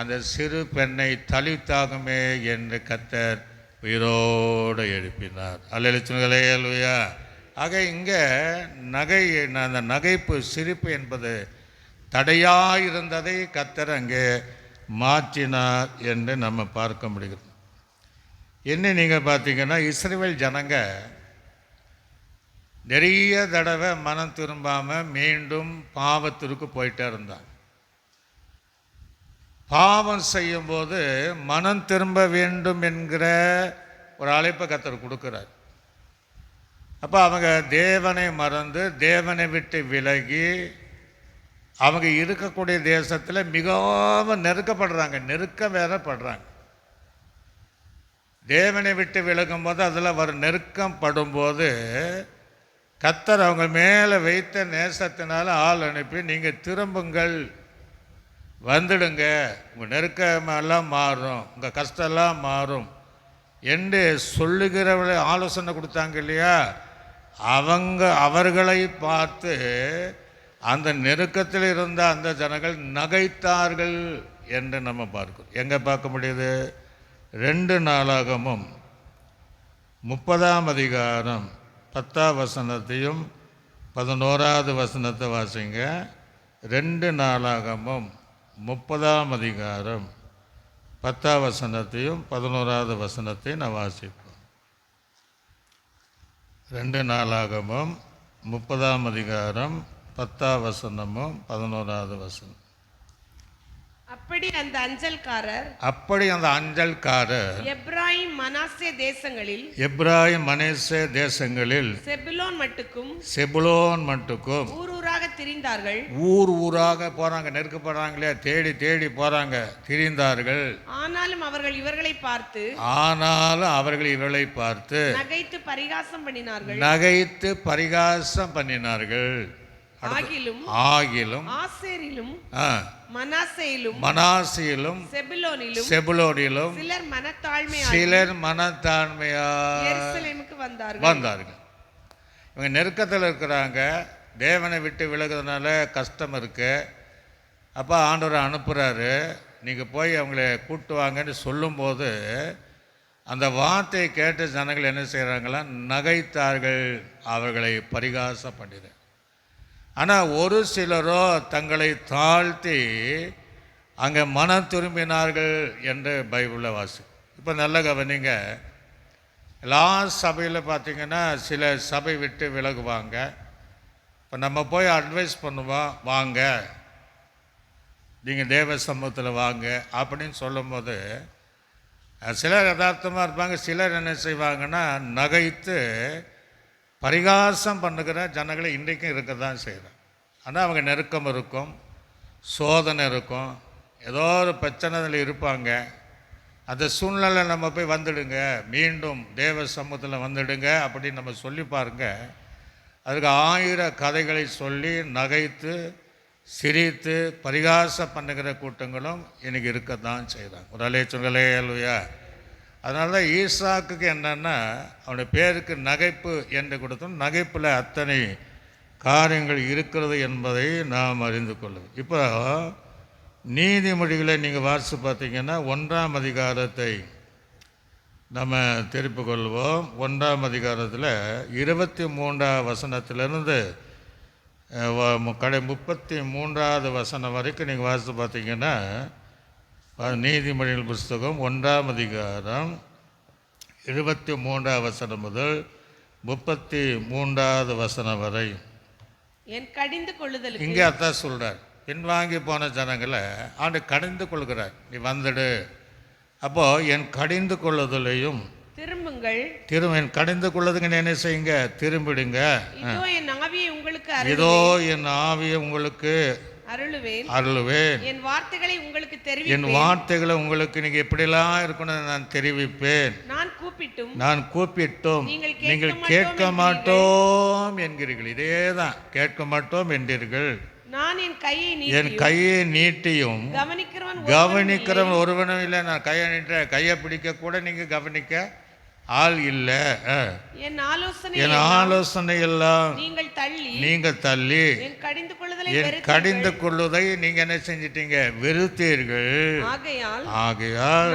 Speaker 1: அந்த சிறு பெண்ணை தலித்தாகுமே என்று கர்த்தர் உயிரோடு எழுப்பினார். அல்லேலூயா அல்லேலூயா. ஆக இங்கே அந்த நகைப்பு சிரிப்பு என்பது தடையாயிருந்ததை கர்த்தர் அங்கே மாற்றினார் என்று நம்ம பார்க்க முடிகிறது. என்ன நீங்கள் பார்த்தீங்கன்னா இஸ்ரவேல் ஜனங்க நிறைய தடவை மனம் திரும்பாமல் மீண்டும் பாவத்திற்கு போயிட்டே இருந்தாங்க. பாவம் செய்யும்போது மனம் திரும்ப வேண்டும் என்கிற ஒரு அழைப்பை கர்த்தர் கொடுக்குறார். அப்போ அவங்க தேவனை மறந்து தேவனை விட்டு விலகி அவங்க இருக்கக்கூடிய தேசத்தில் மிகவும் நெருக்கப்படுறாங்க, நெருக்கம் வேற படுறாங்க. தேவனை விட்டு விலகும் போது அதில் ஒரு நெருக்கம் படும்போது கர்த்தர் அவங்க மேலே வைத்த நேசத்தினால ஆள் அனுப்பி நீங்கள் திரும்புங்கள், வந்துடுங்க, உங்கள் நெருக்கமெல்லாம் மாறும், உங்கள் கஷ்டம்லாம் மாறும் என்று சொல்லுகிறவளை ஆலோசனை கொடுத்தாங்க இல்லையா? அவர்களை பார்த்து அந்த நெருக்கத்தில் இருந்த அந்த ஜனங்கள் நகைத்தார்கள் என்று நம்ம பார்க்கிறோம். எங்கே பார்க்க முடியுது? 2 நாளாகமும் 30ஆம் அதிகாரம் 10ஆம் வசனத்தையும் 11ஆவது வசனத்தை வாசிங்க. 2 நாளாகமும் 30ஆம் அதிகாரம் 10ஆம் வசனத்தையும் 11ஆவது வசனத்தையும் நான் வாசிப்போம். 2 நாளாகமும் 30ஆம் அதிகாரம் 10ஆம் வசனமும் 11ஆவது வசனம்.
Speaker 3: அப்படி அந்த அஞ்சல்காரர் எப்ராயிம் மனாசே தேசங்களில் செபுலோன் மட்டுக்கும் ஊராக திரிந்தார்கள். ஊராக போறாங்க, நெருக்கப்படுறாங்களே, தேடி தேடி போறாங்க, திரிந்தார்கள். ஆனாலும் அவர்கள் இவர்களை பார்த்து நகைத்து பரிகாசம் பண்ணினார்கள். ஆகிலும் மனாசேயிலும் செபுலோனிலும் சிலர் மனத்தாழ்மையா வந்தார்கள். இவங்க நெருக்கத்தில் இருக்கிறாங்க, தேவனை விட்டு விலகுறதுனால கஷ்டம் இருக்கு. அப்போ ஆண்டவர் அனுப்புகிறாரு, நீங்கள் போய் அவங்கள கூட்டு வாங்கன்னு சொல்லும்போது அந்த வார்த்தையை கேட்ட ஜனங்கள் என்ன செய்கிறாங்களா? நகைத்தார்கள், அவர்களை பரிகாசம் பண்ணினார். ஆனால் ஒரு சிலரோ தங்களை தாழ்த்தி அங்கே மனம் திரும்பினார்கள் என்று பைபிளில் வாசி. இப்போ நல்ல கவனிங்க,
Speaker 1: எல்லா சபையில் பார்த்தீங்கன்னா சில சபை விட்டு விலகுவாங்க. இப்போ நம்ம போய் அட்வைஸ் பண்ணுவோம், வாங்க நீங்கள் தேவ சமூகத்தில் வாங்க அப்படின்னு சொல்லும்போது சிலர் யதார்த்தமாக இருப்பாங்க. சிலர் என்ன செய்வாங்கன்னா நகைத்து பரிகாசம் பண்ணுகிற ஜனங்களை இன்றைக்கும் இருக்க தான் செய்கிறாங்க. ஆனால் அவங்க நெருக்கம் இருக்கும், சோதனை இருக்கும், ஏதோ ஒரு பிரச்சனையில் இருப்பாங்க. அந்த சூழ்நிலை நம்ம போய் வந்துடுங்க, மீண்டும் தேவ சமூகத்தில் வந்துடுங்க அப்படின்னு நம்ம சொல்லி பாருங்க. அதுக்கு 1000 கதைகளை சொல்லி நகைத்து சிரித்து பரிகாசம் பண்ணுகிற கூட்டங்களும் இன்றைக்கி இருக்க தான் செய்கிறாங்க. ஒரு அலேச்சுங்களே அல்லையா. அதனால தான் ஈசாக்குக்கு என்னென்னா அவனுடைய பேருக்கு நகைப்பு என்று கொடுத்தோம். நகைப்பில் அத்தனை காரியங்கள் இருக்கிறது என்பதை நாம் அறிந்து கொள்ளுவோம். இப்போ நீதிமொழிகளை நீங்கள் வாசித்து பார்த்தீங்கன்னா 1ஆம் அதிகாரத்தை நம்ம திருப்பிக் கொள்வோம். 1ஆம் அதிகாரத்தில் 23ஆம் வசனத்திலிருந்து 33ஆவது வசனம் வரைக்கும் நீங்கள் வாசித்து பார்த்தீங்கன்னா நீதிமொழிகள் புஸ்தகம் 1ஆம் அதிகாரம் 23ஆம் வசனம் முதல் 33ஆவது வசனம் வரை
Speaker 3: என் கடிந்து கொள்ளுதல்
Speaker 1: இங்கே அதான் சொல்கிறார். பின்வாங்கி போன ஜனங்களை ஆண்டு கடிந்து கொள்கிறார், நீ வந்துடு. அப்போது என் கடிந்து கொள்ளுதலையும்
Speaker 3: திரும்புங்கள்,
Speaker 1: என் கடிந்து கொள்ளுதுங்க என்ன செய்யுங்க, திரும்பிடுங்க.
Speaker 3: இதோ என் ஆவியை உங்களுக்கு
Speaker 1: இதோ என் ஆவியை உங்களுக்கு அருளுவேன்,
Speaker 3: என் வார்த்தைகளை உங்களுக்கு தெரிவிப்பேன்,
Speaker 1: என் வார்த்தைகளை உங்களுக்கு நீங்கள் எப்படிலாம் இருக்கணும் நான் தெரிவிப்பேன்.
Speaker 3: நான் கூப்பிட்டும்
Speaker 1: நீங்கள் கேட்க மாட்டோம் என்கிறீர்கள். இதே தான், கேட்க மாட்டோம் என்றீர்கள்.
Speaker 3: நான்
Speaker 1: என் கையை நீட்டியும் கவனிக்கிறவன் ஒருவனும் இல்லை. நான் கையை நீட்டுறேன், கையை பிடிக்க கூட நீங்கள் கவனிக்க ஆள் இல்லை.
Speaker 3: என்
Speaker 1: ஆலோசனை எல்லாம் நீங்கள் தள்ளி என் கடிந்து கொள்ளுதை நீங்கள் என்ன செஞ்சிட்டீங்க, வெறுத்தீர்கள். ஆகையால்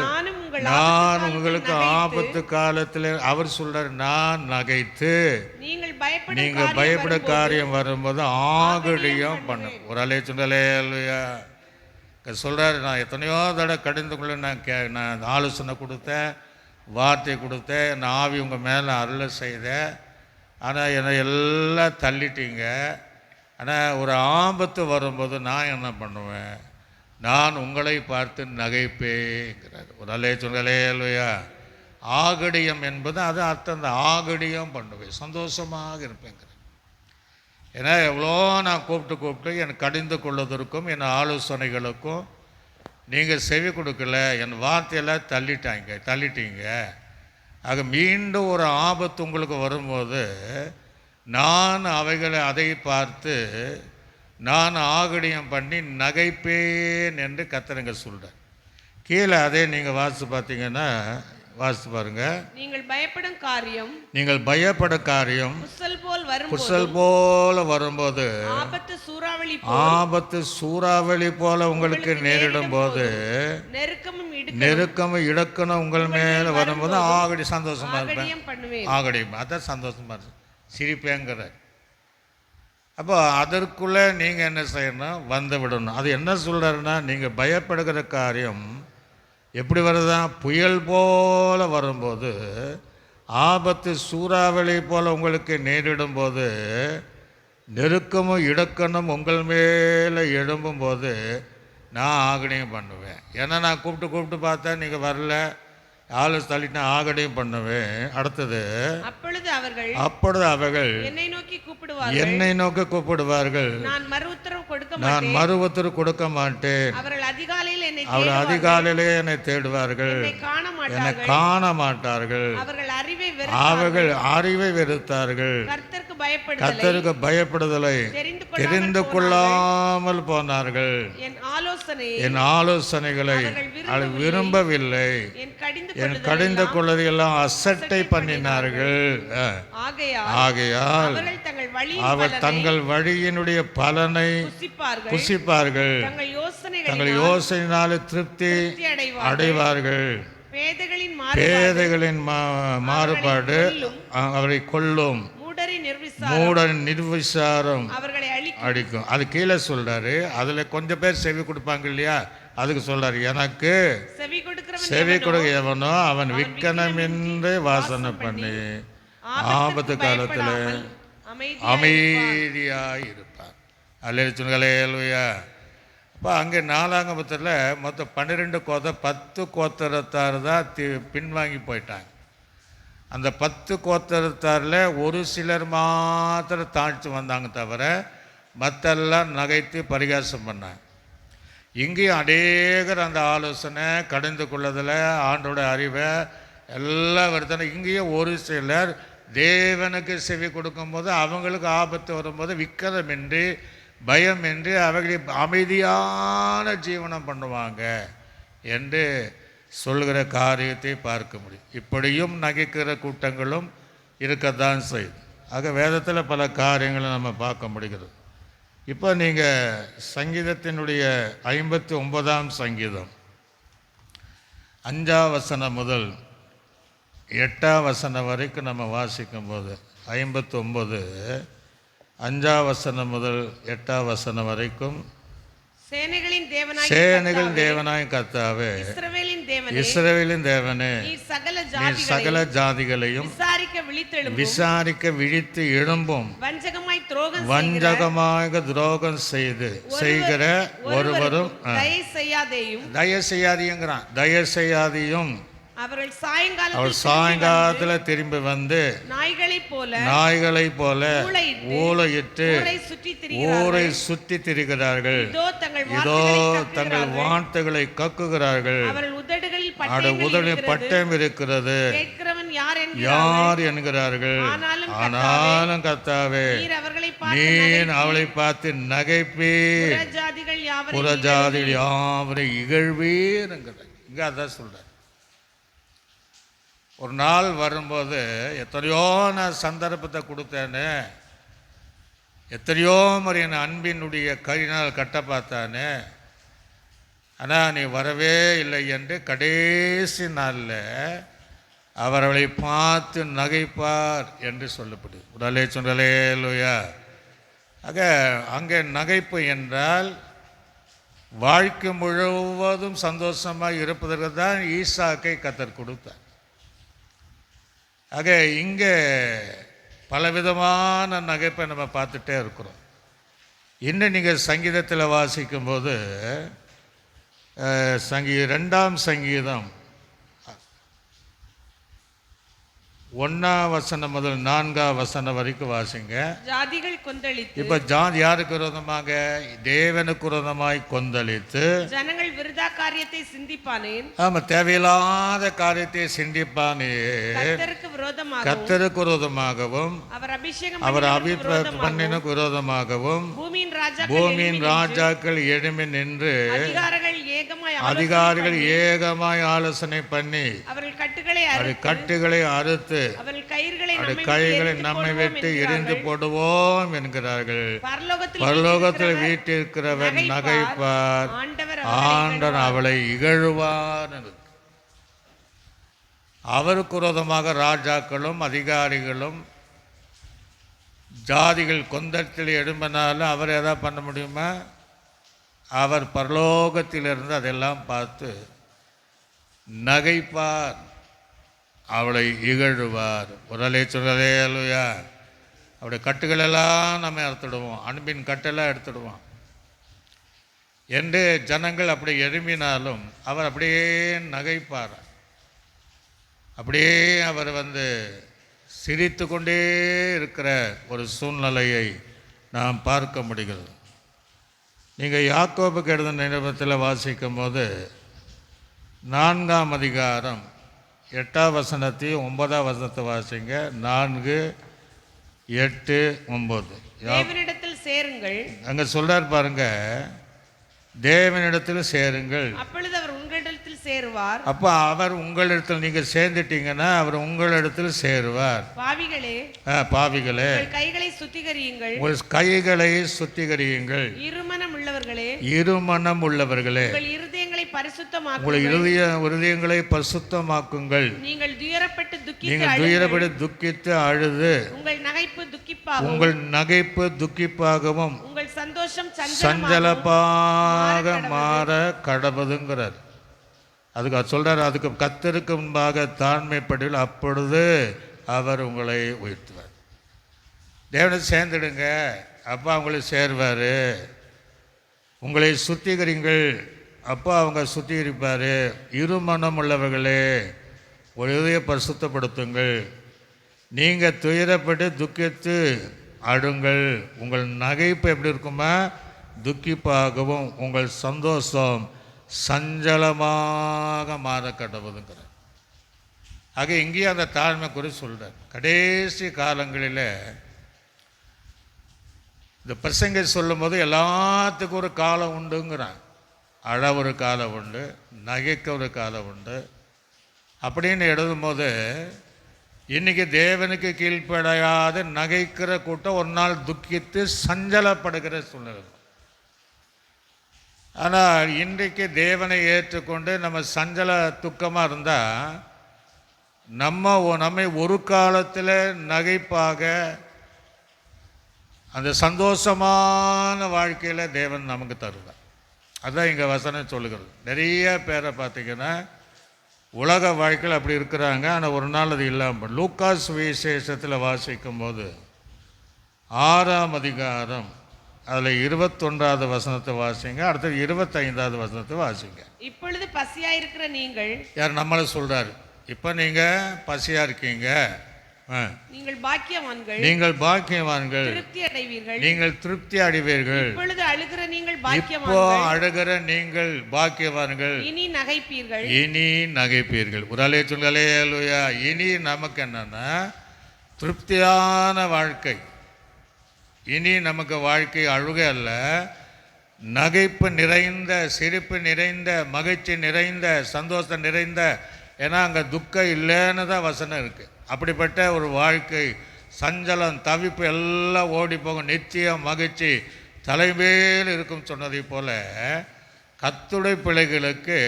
Speaker 1: நான் உங்களுக்கு ஆபத்து காலத்தில் அவர் சொல்றார், நான் நகைத்து நீங்கள் பயப்பட காரியம் வரும்போது ஆகடியும் பண்ண. ஒரு அலைய சொன்னாலே இல்லையா சொல்றாரு. நான் எத்தனையோ தடவை கடிந்து கொள்ள நான் ஆலோசனை கொடுத்தேன், வார்த்தை கொடுத்தேன், என் ஆவி உங்கள் மேலே அருளை செய்தேன். ஆனால் என்னை எல்லாம் தள்ளிட்டீங்க. ஆனால் ஒரு ஆபத்து வரும்போது நான் என்ன பண்ணுவேன், நான் உங்களை பார்த்து நகைப்பேங்கிறார். ஒரு அலைய சொல்லலே இல்லையா. ஆகடியம் என்பது அது அர்த்தம். அந்த ஆகடியம் பண்ணுவேன், சந்தோஷமாக இருப்பேங்கிறார். ஏன்னா எவ்வளோ நான் கூப்பிட்டு என் கடிந்து கொள்வதற்கும் என் ஆலோசனைகளுக்கும் நீங்கள் செவி கொடுக்கல, என் வார்த்தையெல்லாம் தள்ளிட்டீங்க. ஆக மீண்டும் ஒரு ஆபத்து உங்களுக்கு வரும்போது நான் அதை பார்த்து நான் ஆகடியம் பண்ணி நகைப்பேன் என்று கர்த்தர் சொல்கிறார். கீழே அதே நீங்கள் வாசித்து பார்த்தீங்கன்னா வாசித்து பாருங்க. நீங்கள் பயப்படும் காரியம் புசல் போல வரும்போது, ஆபத்து சூறாவளி போல உங்களுக்கு நேரிடும் போது, நெருக்கமும் இடக்கணும் உங்கள் மேலே வரும்போது ஆகடி சந்தோஷமா இருப்பேன். ஆகடியும் அதான் சந்தோஷமா இருக்கு, சிரிப்பேங்கிறார். அப்போ அதற்குள்ளே நீங்கள் என்ன செய்யணும், வந்து விடணும். அது என்ன சொல்கிறாருன்னா, நீங்கள் பயப்படுகிற காரியம் எப்படி வருதான், புயல் போல வரும்போது, ஆபத்து சூறாவளி போல் உங்களுக்கு நேரிடும்போது, நெருக்கமும் இடக்கணும் உங்கள் மேலே எழும்பும்போது நான் ஆகடியும் பண்ணுவேன். ஏன்னா நான் கூப்பிட்டு பார்த்தேன், நீங்கள் வரல, ஆளு தள்ளிட்டு ஆகடியும் பண்ணுவேன். அடுத்தது, அப்பொழுது அவர்கள் என்னை நோக்கி கூப்பிடுவார்கள், நான் மறு உத்தரவு கொடுக்க மாட்டேன். அவர்கள் அதிகாலையிலே என்னை தேடுவார்கள், என்னை காண மாட்டார்கள். அவர்கள் அறிவை வெறுத்தார்கள், கர்த்தருக்கு பயப்படுதலை தெரிந்து கொள்ளாமல் போனார்கள். என் ஆலோசனைகளை விரும்பவில்லை, என் கடிந்து கொள்வதை எல்லாம் அசட்டை பண்ணினார்கள். ஆகையால் அவர் தங்கள் வழியினுடைய பலனை புசிப்பார்கள், தங்கள் யோசனையினாலே திருப்தி அடைவார்கள். பேதைகளின் மாறுபாடு அவரை கொல்லும், மூடன் நிர்விசாரம் அடிக்கும். அது கீழே சொல்றாரு. அதுல கொஞ்சம் பேர் செவி கொடுப்பாங்க இல்லையா, அதுக்கு சொல்றாரு, எனக்கு செவி கொடுக்கிற
Speaker 2: செவி கொடுக்க எவனோ அவன் விக்கனமின்றி வாசனை பண்ணி ஆபத்து காலத்தில் அமைதியாக இருப்பான். அல்லேலூயா. அப்போ அங்கே 4ஆம் வசனத்தில் மொத்தம் 12 கோத்திரம் 10 கோத்திரத்தார் தான் பின்வாங்கி போயிட்டாங்க. அந்த 10 கோத்திரத்தாரில் ஒரு சிலர் மாத்திரம் தாழ்ச்சி வந்தாங்க தவிர மற்றெல்லாம் நகைத்து பரிகாசம் பண்ணாங்க. இங்கேயும் அநேகர் அந்த ஆலோசனை கடந்து கொள்ளதில் ஆண்டோட அறிவை எல்லாம் வருத்தான. இங்கேயும் ஒரு சிலர் தேவனுக்கு செவி கொடுக்கும்போது அவங்களுக்கு ஆபத்து வரும்போது விக்கிரமின்றி பயமின்றி அவர்களை அமைதியான ஜீவனம் பண்ணுவாங்க என்று சொல்கிற காரியத்தை பார்க்க முடியும். இப்படியும் நகைக்கிற கூட்டங்களும் இருக்கத்தான் செய்யுது. ஆக வேதத்தில் பல காரியங்களை நம்ம பார்க்க முடிகிறது. இப்போ நீங்கள் சங்கீதத்தினுடைய 59ஆம் சங்கீதம் 5ஆம் வசனம் முதல் 8ஆம் வசனம் வரைக்கும் நம்ம வாசிக்கும்போது 59 5ஆம் வசனம் முதல் 8ஆம் வசனம் வரைக்கும் சேனைகளின் தேவனாய் கர்த்தாவே, இஸ்ரவேலின் தேவனே, நீ சகல ஜாதிகளையும் விசாரிக்க விழித்து எழும்பும் வஞ்சகமாக துரோகம் செய்கிற ஒருவரும் தயவு செய்யாதீங்கிறான். தயவு செய்யாதையும்
Speaker 3: அவர்கள்
Speaker 2: சாயங்காலத்தில் திரும்பி வந்து நாய்களைப் போல ஊளையிட்டு ஊரை சுற்றி திரிகிறார்கள். இதோ தங்கள் வார்த்தைகளை கக்குகிறார்கள். உதடுகளில் பட்டயம் இருக்கிறது. யார் என்கிறார்கள். ஆனாலும் கர்த்தாவே, நீர் அவளை பார்த்து நகைப்பீர், புறஜாதிகள் யாவரை இகழ்வீர் என்கிறார். இங்க அதான் சொல்ற. ஒரு நாள் வரும்போது எத்தனையோ நான் சந்தர்ப்பத்தை கொடுத்தேனே, எத்தனையோ முறை என் அன்பினுடைய கரினால் கட்ட பார்த்தானே, ஆனால் நீ வரவே இல்லை என்று கடைசி நாளில் அவர்களை பார்த்து நகைப்பார் என்று சொல்லப்படுது. உடலே சொல்லலேலூயா. ஆக அங்கே நகைப்பு என்றால் வாழ்க்கை முழுவதும் சந்தோஷமாக இருப்பதற்கு தான் ஈசாக்கை கர்த்தர் கொடுத்தார். ஆக இங்கே பலவிதமான நகைப்பை நம்ம பார்த்துட்டே இருக்கிறோம். இன்னும் நீங்கள் சங்கீதத்தில் வாசிக்கும்போது 2ஆம் சங்கீதம் 1ஆம் வசனம் முதல் 4ஆம் வசனம் வரைக்கும் வாசிங்க.
Speaker 3: ஜாதிகள் கொந்தளித்து,
Speaker 2: இப்ப ஜாதி யாருக்கு விரோதமாக? தேவனுக்கு விரோதமாய் கொந்தளித்து,
Speaker 3: ஜனங்கள் விருதா காரியத்தை சிந்திப்பானேன்.
Speaker 2: ஆமா, தேவையில்லாத காரியத்தை சிந்திப்பானே. கர்த்தருக்கு விரோதமாகவும் அவர் அபிப்பிராயம் பண்ணினுக்கு விரோதமாகவும் பூமியின் ராஜாக்கள் எழும்பி நின்று அதிகாரிகள் ஏகமாய் ஆலோசனை பண்ணி கட்டுகளை அறுத்து கைகளை நம்மை விட்டு எரிந்து போடுவோம் என்கிறார்கள். பரலோகத்தில் வீட்டிருக்கிறவர் நகைப்பார், ஆண்டவர் அவளை இகழ்வார். அவருக்கு விரோதமாக ராஜாக்களும் அதிகாரிகளும் ஜாதிகள் கொந்தத்தில் எழும்பினாலும் அவர் எதாவது பண்ண முடியுமா? அவர் பரலோகத்திலிருந்து அதெல்லாம் பார்த்து நகைப்பார், அவளை இகழ்வார். உடலை சொல்லலேலூயா. அவருடைய கட்டுகளெல்லாம் நம்ம எடுத்துடுவோம், அன்பின் கட்டெல்லாம் எடுத்துடுவோம் என்று ஜனங்கள் அப்படி எழும்பினாலும் அவர் அப்படியே நகைப்பார். அப்படியே அவர் சிரித்து கொண்டே இருக்கிற ஒரு சூழ்நிலையை நாம் பார்க்க முடிகிறது. நீங்கள் யாக்கோபுக்கு எழுதின நிருபத்தில் வாசிக்கும் போது 4ஆம் அதிகாரம் 8ஆம் வசனத்தையும் 9ஆம் வசனத்தை வாசிங்க. 4, 8, 9.
Speaker 3: தேவனிடத்தில் சேருங்கள்.
Speaker 2: அங்கே சொல்றார் பாருங்க, தேவனிடத்தில் சேருங்கள்,
Speaker 3: அப்பொழுது அவர் உங்களிடத்தில் சேருவார்.
Speaker 2: அப்போ அவர் உங்களிடத்தில் நீங்கள் சேர்ந்துட்டீங்கன்னா அவர் உங்களிடத்தில் சேருவார். பாவிகளே
Speaker 3: உங்கள் கைகளை சுத்திகரியுங்கள்,
Speaker 2: உங்கள் கைகளை சுத்திகரியுங்கள். இருமனம் உள்ளவர்களே
Speaker 3: உங்கள் இருதயங்களை
Speaker 2: பரிசுத்தமாக்குங்கள்.
Speaker 3: நீங்கள் துயரப்பட்டு
Speaker 2: துக்கித்து அழுது உங்கள் நகைப்பு துக்கிப்பாகவும்
Speaker 3: உங்கள் சந்தோஷம்
Speaker 2: சஞ்சலப்பாக மாற கடவுதுங்கிறார்.
Speaker 1: அதுக்கு அவர் சொல்கிறார், அதுக்கு கர்த்தருக்கு முன்பாக தாழ்மைப்படுவீர்கள், அப்பொழுது அவர் உங்களை உயர்த்துவார். தேவனை சேர்ந்துடுங்க, அப்பா உங்களை சேர்வார். உங்களை சுத்திகரிங்கள், அப்பா அவங்க சுத்திகரிப்பார். இருமனம் உள்ளவர்களே ஒழுதைய பரிசுத்தப்படுத்துங்கள். நீங்கள் துயரப்பட்டு துக்கித்து அழுங்கள். உங்கள் நகைப்பு எப்படி இருக்குமா? துக்கிப்பாகவும் உங்கள் சந்தோஷம் சஞ்சலமாக மாற கடவுதுங்கிறார். ஆக இங்கேயும் அந்த தாழ்மை குறித்து சொல்கிறார். கடைசி காலங்களில் இந்த பிரசங்க சொல்லும் போது எல்லாத்துக்கும் ஒரு காலம் உண்டுங்கிறான். அழ ஒரு காலம் உண்டு, நகைக்க ஒரு காலம் உண்டு அப்படின்னு எழுதும்போது, இன்றைக்கி தேவனுக்கு கீழ்ப்படையாத நகைக்கிற கூட்டம் ஒரு நாள் துக்கித்து சஞ்சலப்படுகிற சூழ்நிலை. ஆனால் இன்றைக்கு தேவனை ஏற்றுக்கொண்டு நம்ம சஞ்சல துக்கமாக இருந்தால் நம்மை ஒரு காலத்தில் நகைப்பாக அந்த சந்தோஷமான வாழ்க்கையில் தேவன் நமக்கு தருவார். அதுதான் இங்கே வசனம் சொல்லுகிறது. நிறைய பேரை பார்த்திங்கன்னா உலக வாழ்க்கையில் அப்படி இருக்கிறாங்க, ஆனால் ஒரு நாள் அது இல்லாமல். லூக்காஸ் விசேஷத்தில் வாசிக்கும் போது 6ஆம் அதிகாரம் அதில் 21வது வசனத்தை வாசிங்க, அடுத்தது 25வது வசனத்தை வாசிங்க.
Speaker 3: இப்பொழுது பசியாயிருக்கிற நீங்கள்,
Speaker 1: யார் நம்மளை சொல்கிறாரு, இப்போ நீங்கள் பசியாக இருக்கீங்க,
Speaker 3: நீங்கள் பாக்கியவான்கள்,
Speaker 1: நீங்கள் பாக்கியவான்கள்,
Speaker 3: திருப்தி அடைவீர்கள்,
Speaker 1: நீங்கள் திருப்தி அடைவீர்கள்.
Speaker 3: இப்பொழுது அழுகிற நீங்கள்
Speaker 1: இப்போ
Speaker 3: பாக்கியவான்கள்,
Speaker 1: அழுகிற நீங்கள் பாக்கியவான்கள்,
Speaker 3: இனி நகைப்பீர்கள்,
Speaker 1: இனி நகைப்பீர்கள். ஒரு அலையலுயா. இனி நமக்கு என்னன்னா திருப்தியான வாழ்க்கை. இனி நமக்கு வாழ்க்கை அழுகை அல்ல, நகைப்பு நிறைந்த, சிரிப்பு நிறைந்த, மகிழ்ச்சி நிறைந்த, சந்தோஷம் நிறைந்த. ஏன்னா அங்கே துக்கம் இல்லைன்னு தான் வசனம் இருக்குது. அப்படிப்பட்ட ஒரு வாழ்க்கை, சஞ்சலம் தவிப்பு எல்லாம் ஓடி போகும், நித்திய மகிழ்ச்சி தலைமையில் இருக்கும் சொன்னதை போல கர்த்தருடைய பிள்ளைகளுக்கு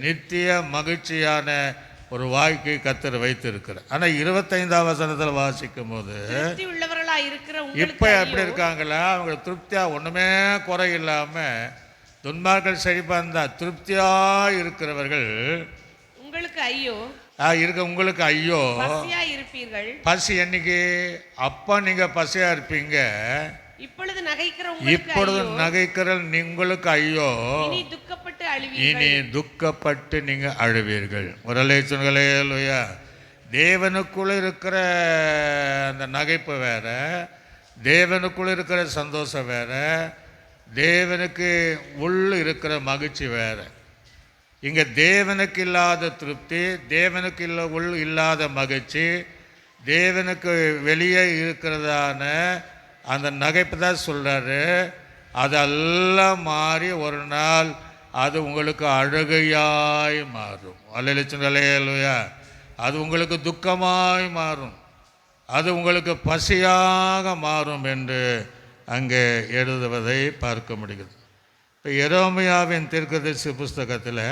Speaker 1: நித்திய மகிழ்ச்சியான ஒரு வாழ்க்கை கர்த்தர் வைத்திருக்கிறார். ஆனால் 25ஆம் வசனத்தில் வாசிக்கும் போது இப்போ எப்படி இருக்காங்களா, அவங்க திருப்தியாக ஒன்றுமே குறை இல்லாமல் துன்மார்கள் செழிப்பாக இருந்தால் திருப்தியாக இருக்கிறவர்கள்
Speaker 3: உங்களுக்கு ஐயோ
Speaker 1: உங்களுக்கு ஐயோ.
Speaker 3: இருப்பீர்கள்.
Speaker 1: பசி என்னைக்கு? அப்போ நீங்கள் பசியாக இருப்பீங்க.
Speaker 3: இப்பொழுது
Speaker 1: நகைக்கிற உங்களுக்கு ஐயோ, இனி துக்கப்பட்டு நீங்கள் அழுவீர்கள். ஒரு சொல்லுங்களேயா. தேவனுக்குள்ள இருக்கிற அந்த நகைப்பு வேற, தேவனுக்குள்ள இருக்கிற சந்தோஷம் வேற, தேவனுக்கு உள் இருக்கிற மகிழ்ச்சி வேற. இங்கே தேவனுக்கு இல்லாத திருப்தி, தேவனுக்கு இல்லாத மகிழ்ச்சி, தேவனுக்கு வெளியே இருக்கிறதான அந்த நகைப்பு தான் சொல்கிறாரு. அதெல்லாம் மாறி ஒரு நாள் அது உங்களுக்கு அழுகையாய் மாறும். அல்லேலூயா. அது உங்களுக்கு துக்கமாய் மாறும், அது உங்களுக்கு பசியாக மாறும் என்று அங்கே எழுதுவதை பார்க்க முடிகிறது. இப்போ எரேமியாவின் தீர்க்கதரிசி புஸ்தகத்தில்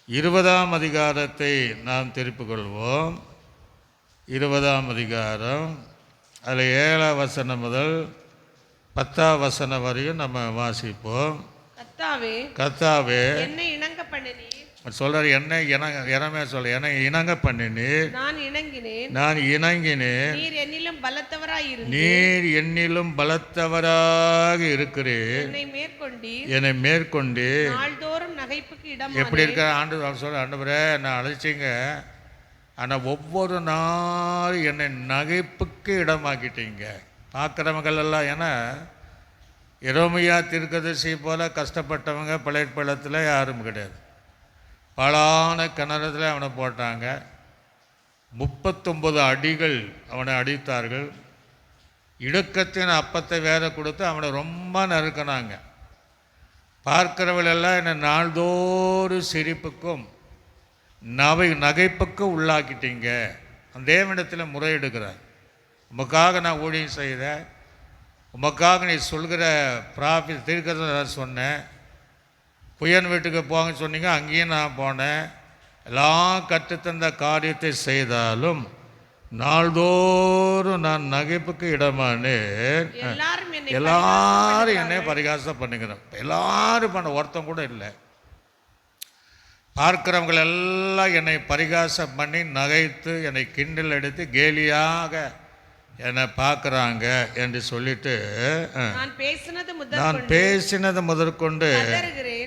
Speaker 1: 20ஆம் அதிகாரத்தை நாம் திருப்பிக் கொள்வோம். 20ஆம் அதிகாரம் அதில் 7ஆம் வசனம் முதல் 10ஆம் வசனம் வரையும் நம்ம வாசிப்போம். கர்த்தாவே
Speaker 3: என்னை இணங்க பண்ணினீர்
Speaker 1: சொல்றாரு. என்னை இனமே சொல்ல, என்னை இணங்க பண்ணினீர், நான் இணங்கினேன்.
Speaker 3: நீர்
Speaker 1: என்னிலும் பலத்தவராக இருக்கிறீர், என்னை மேற்கொண்டு
Speaker 3: நாள்தோறும் நகைப்புக்கு இடம்.
Speaker 1: எப்படி இருக்க ஆண்டு சொல்ல, ஆண்டவரே நான் அழைச்சிங்க, ஆனால் ஒவ்வொரு நாளும் என்னை நகைப்புக்கு இடமாக்கிட்டீங்க. பார்க்குறவங்கள் எல்லாம். ஏன்னா எரேமியா தீர்க்கதரிசி போல கஷ்டப்பட்டவங்க பழைய பள்ளத்தில் யாரும் கிடையாது. பலான கிணறுல அவனை போட்டாங்க, 39 அடிகள் அவனை அடித்தார்கள், இடுக்கத்தின் அப்பத்தை வேற கொடுத்து அவனை ரொம்ப நறுக்கினாங்க. பார்க்கிறவளெல்லாம் என்னை நாள்தோறும் சிரிப்புக்கும் நகைப்புக்கும் உள்ளாக்கிட்டீங்க. அந்த தேவனிடத்தில் முறையிடுகிறார். உமக்காக நான் ஊழியம் செய்தேன், உமக்காக நீ சொல்கிற ப்ராஃபிட் தீர்க்கதரிசி சொன்னேன், புயன் வீட்டுக்கு போங்கன்னு சொன்னீங்க, அங்கேயும் நான் போனேன், எல்லாம் கற்றுத்தந்த காரியத்தை செய்தாலும் நாள்தோறும் நான் நகைப்புக்கு இடமானேன். எல்லாரும் என்னை பரிகாசம் பண்ணுகிறேன். எல்லாரும் பண்ண ஒருத்தம் கூட இல்லை. பார்க்கிறவங்களெல்லாம் என்னை பரிகாசம் பண்ணி நகைத்து என்னை கிண்டல் எடுத்து கேலியாக என்னை பார்க்குறாங்க என்று சொல்லிட்டு நான் பேசினது முதற்கொண்டு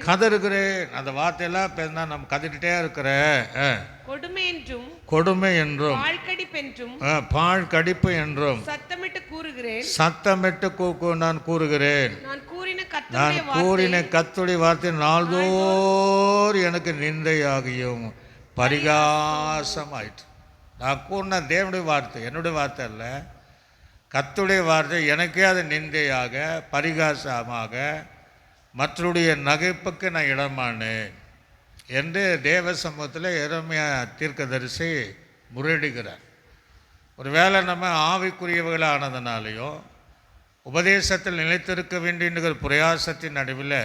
Speaker 1: கதறுகிறேன். அந்த வார்த்தையெல்லாம் பேசினா நம்ம கதறிட்டே இருக்கிறேன். கொடுமை என்றும் பாழ் கடிப்பு என்றும் சத்தமிட்டு நான் கூறுகிறேன். நான் கூறின கர்த்தருடைய வார்த்தை நாள்தோறும் எனக்கு நிந்தையாகியும் பரிகாசம் ஆயிற்று. நான் கூறின தேவனுடைய வார்த்தை, என்னுடைய வார்த்தை அல்ல, கர்த்தருடைய வார்த்தை எனக்கே அது நிந்தையாக பரிகாசமாக மற்றவருடைய நகைப்புக்கு நான் இடமானேன் என்று தேவ சமூகத்தில் எரேமியா தீர்க்கதரிசி முறையிடுகிறார். ஒரு வேளை நம்ம ஆவிக்குரியவர்கள் ஆனதுனாலையும் உபதேசத்தில் நிலைத்திருக்க வேண்டிய பிரயாசத்தின் நடுவில்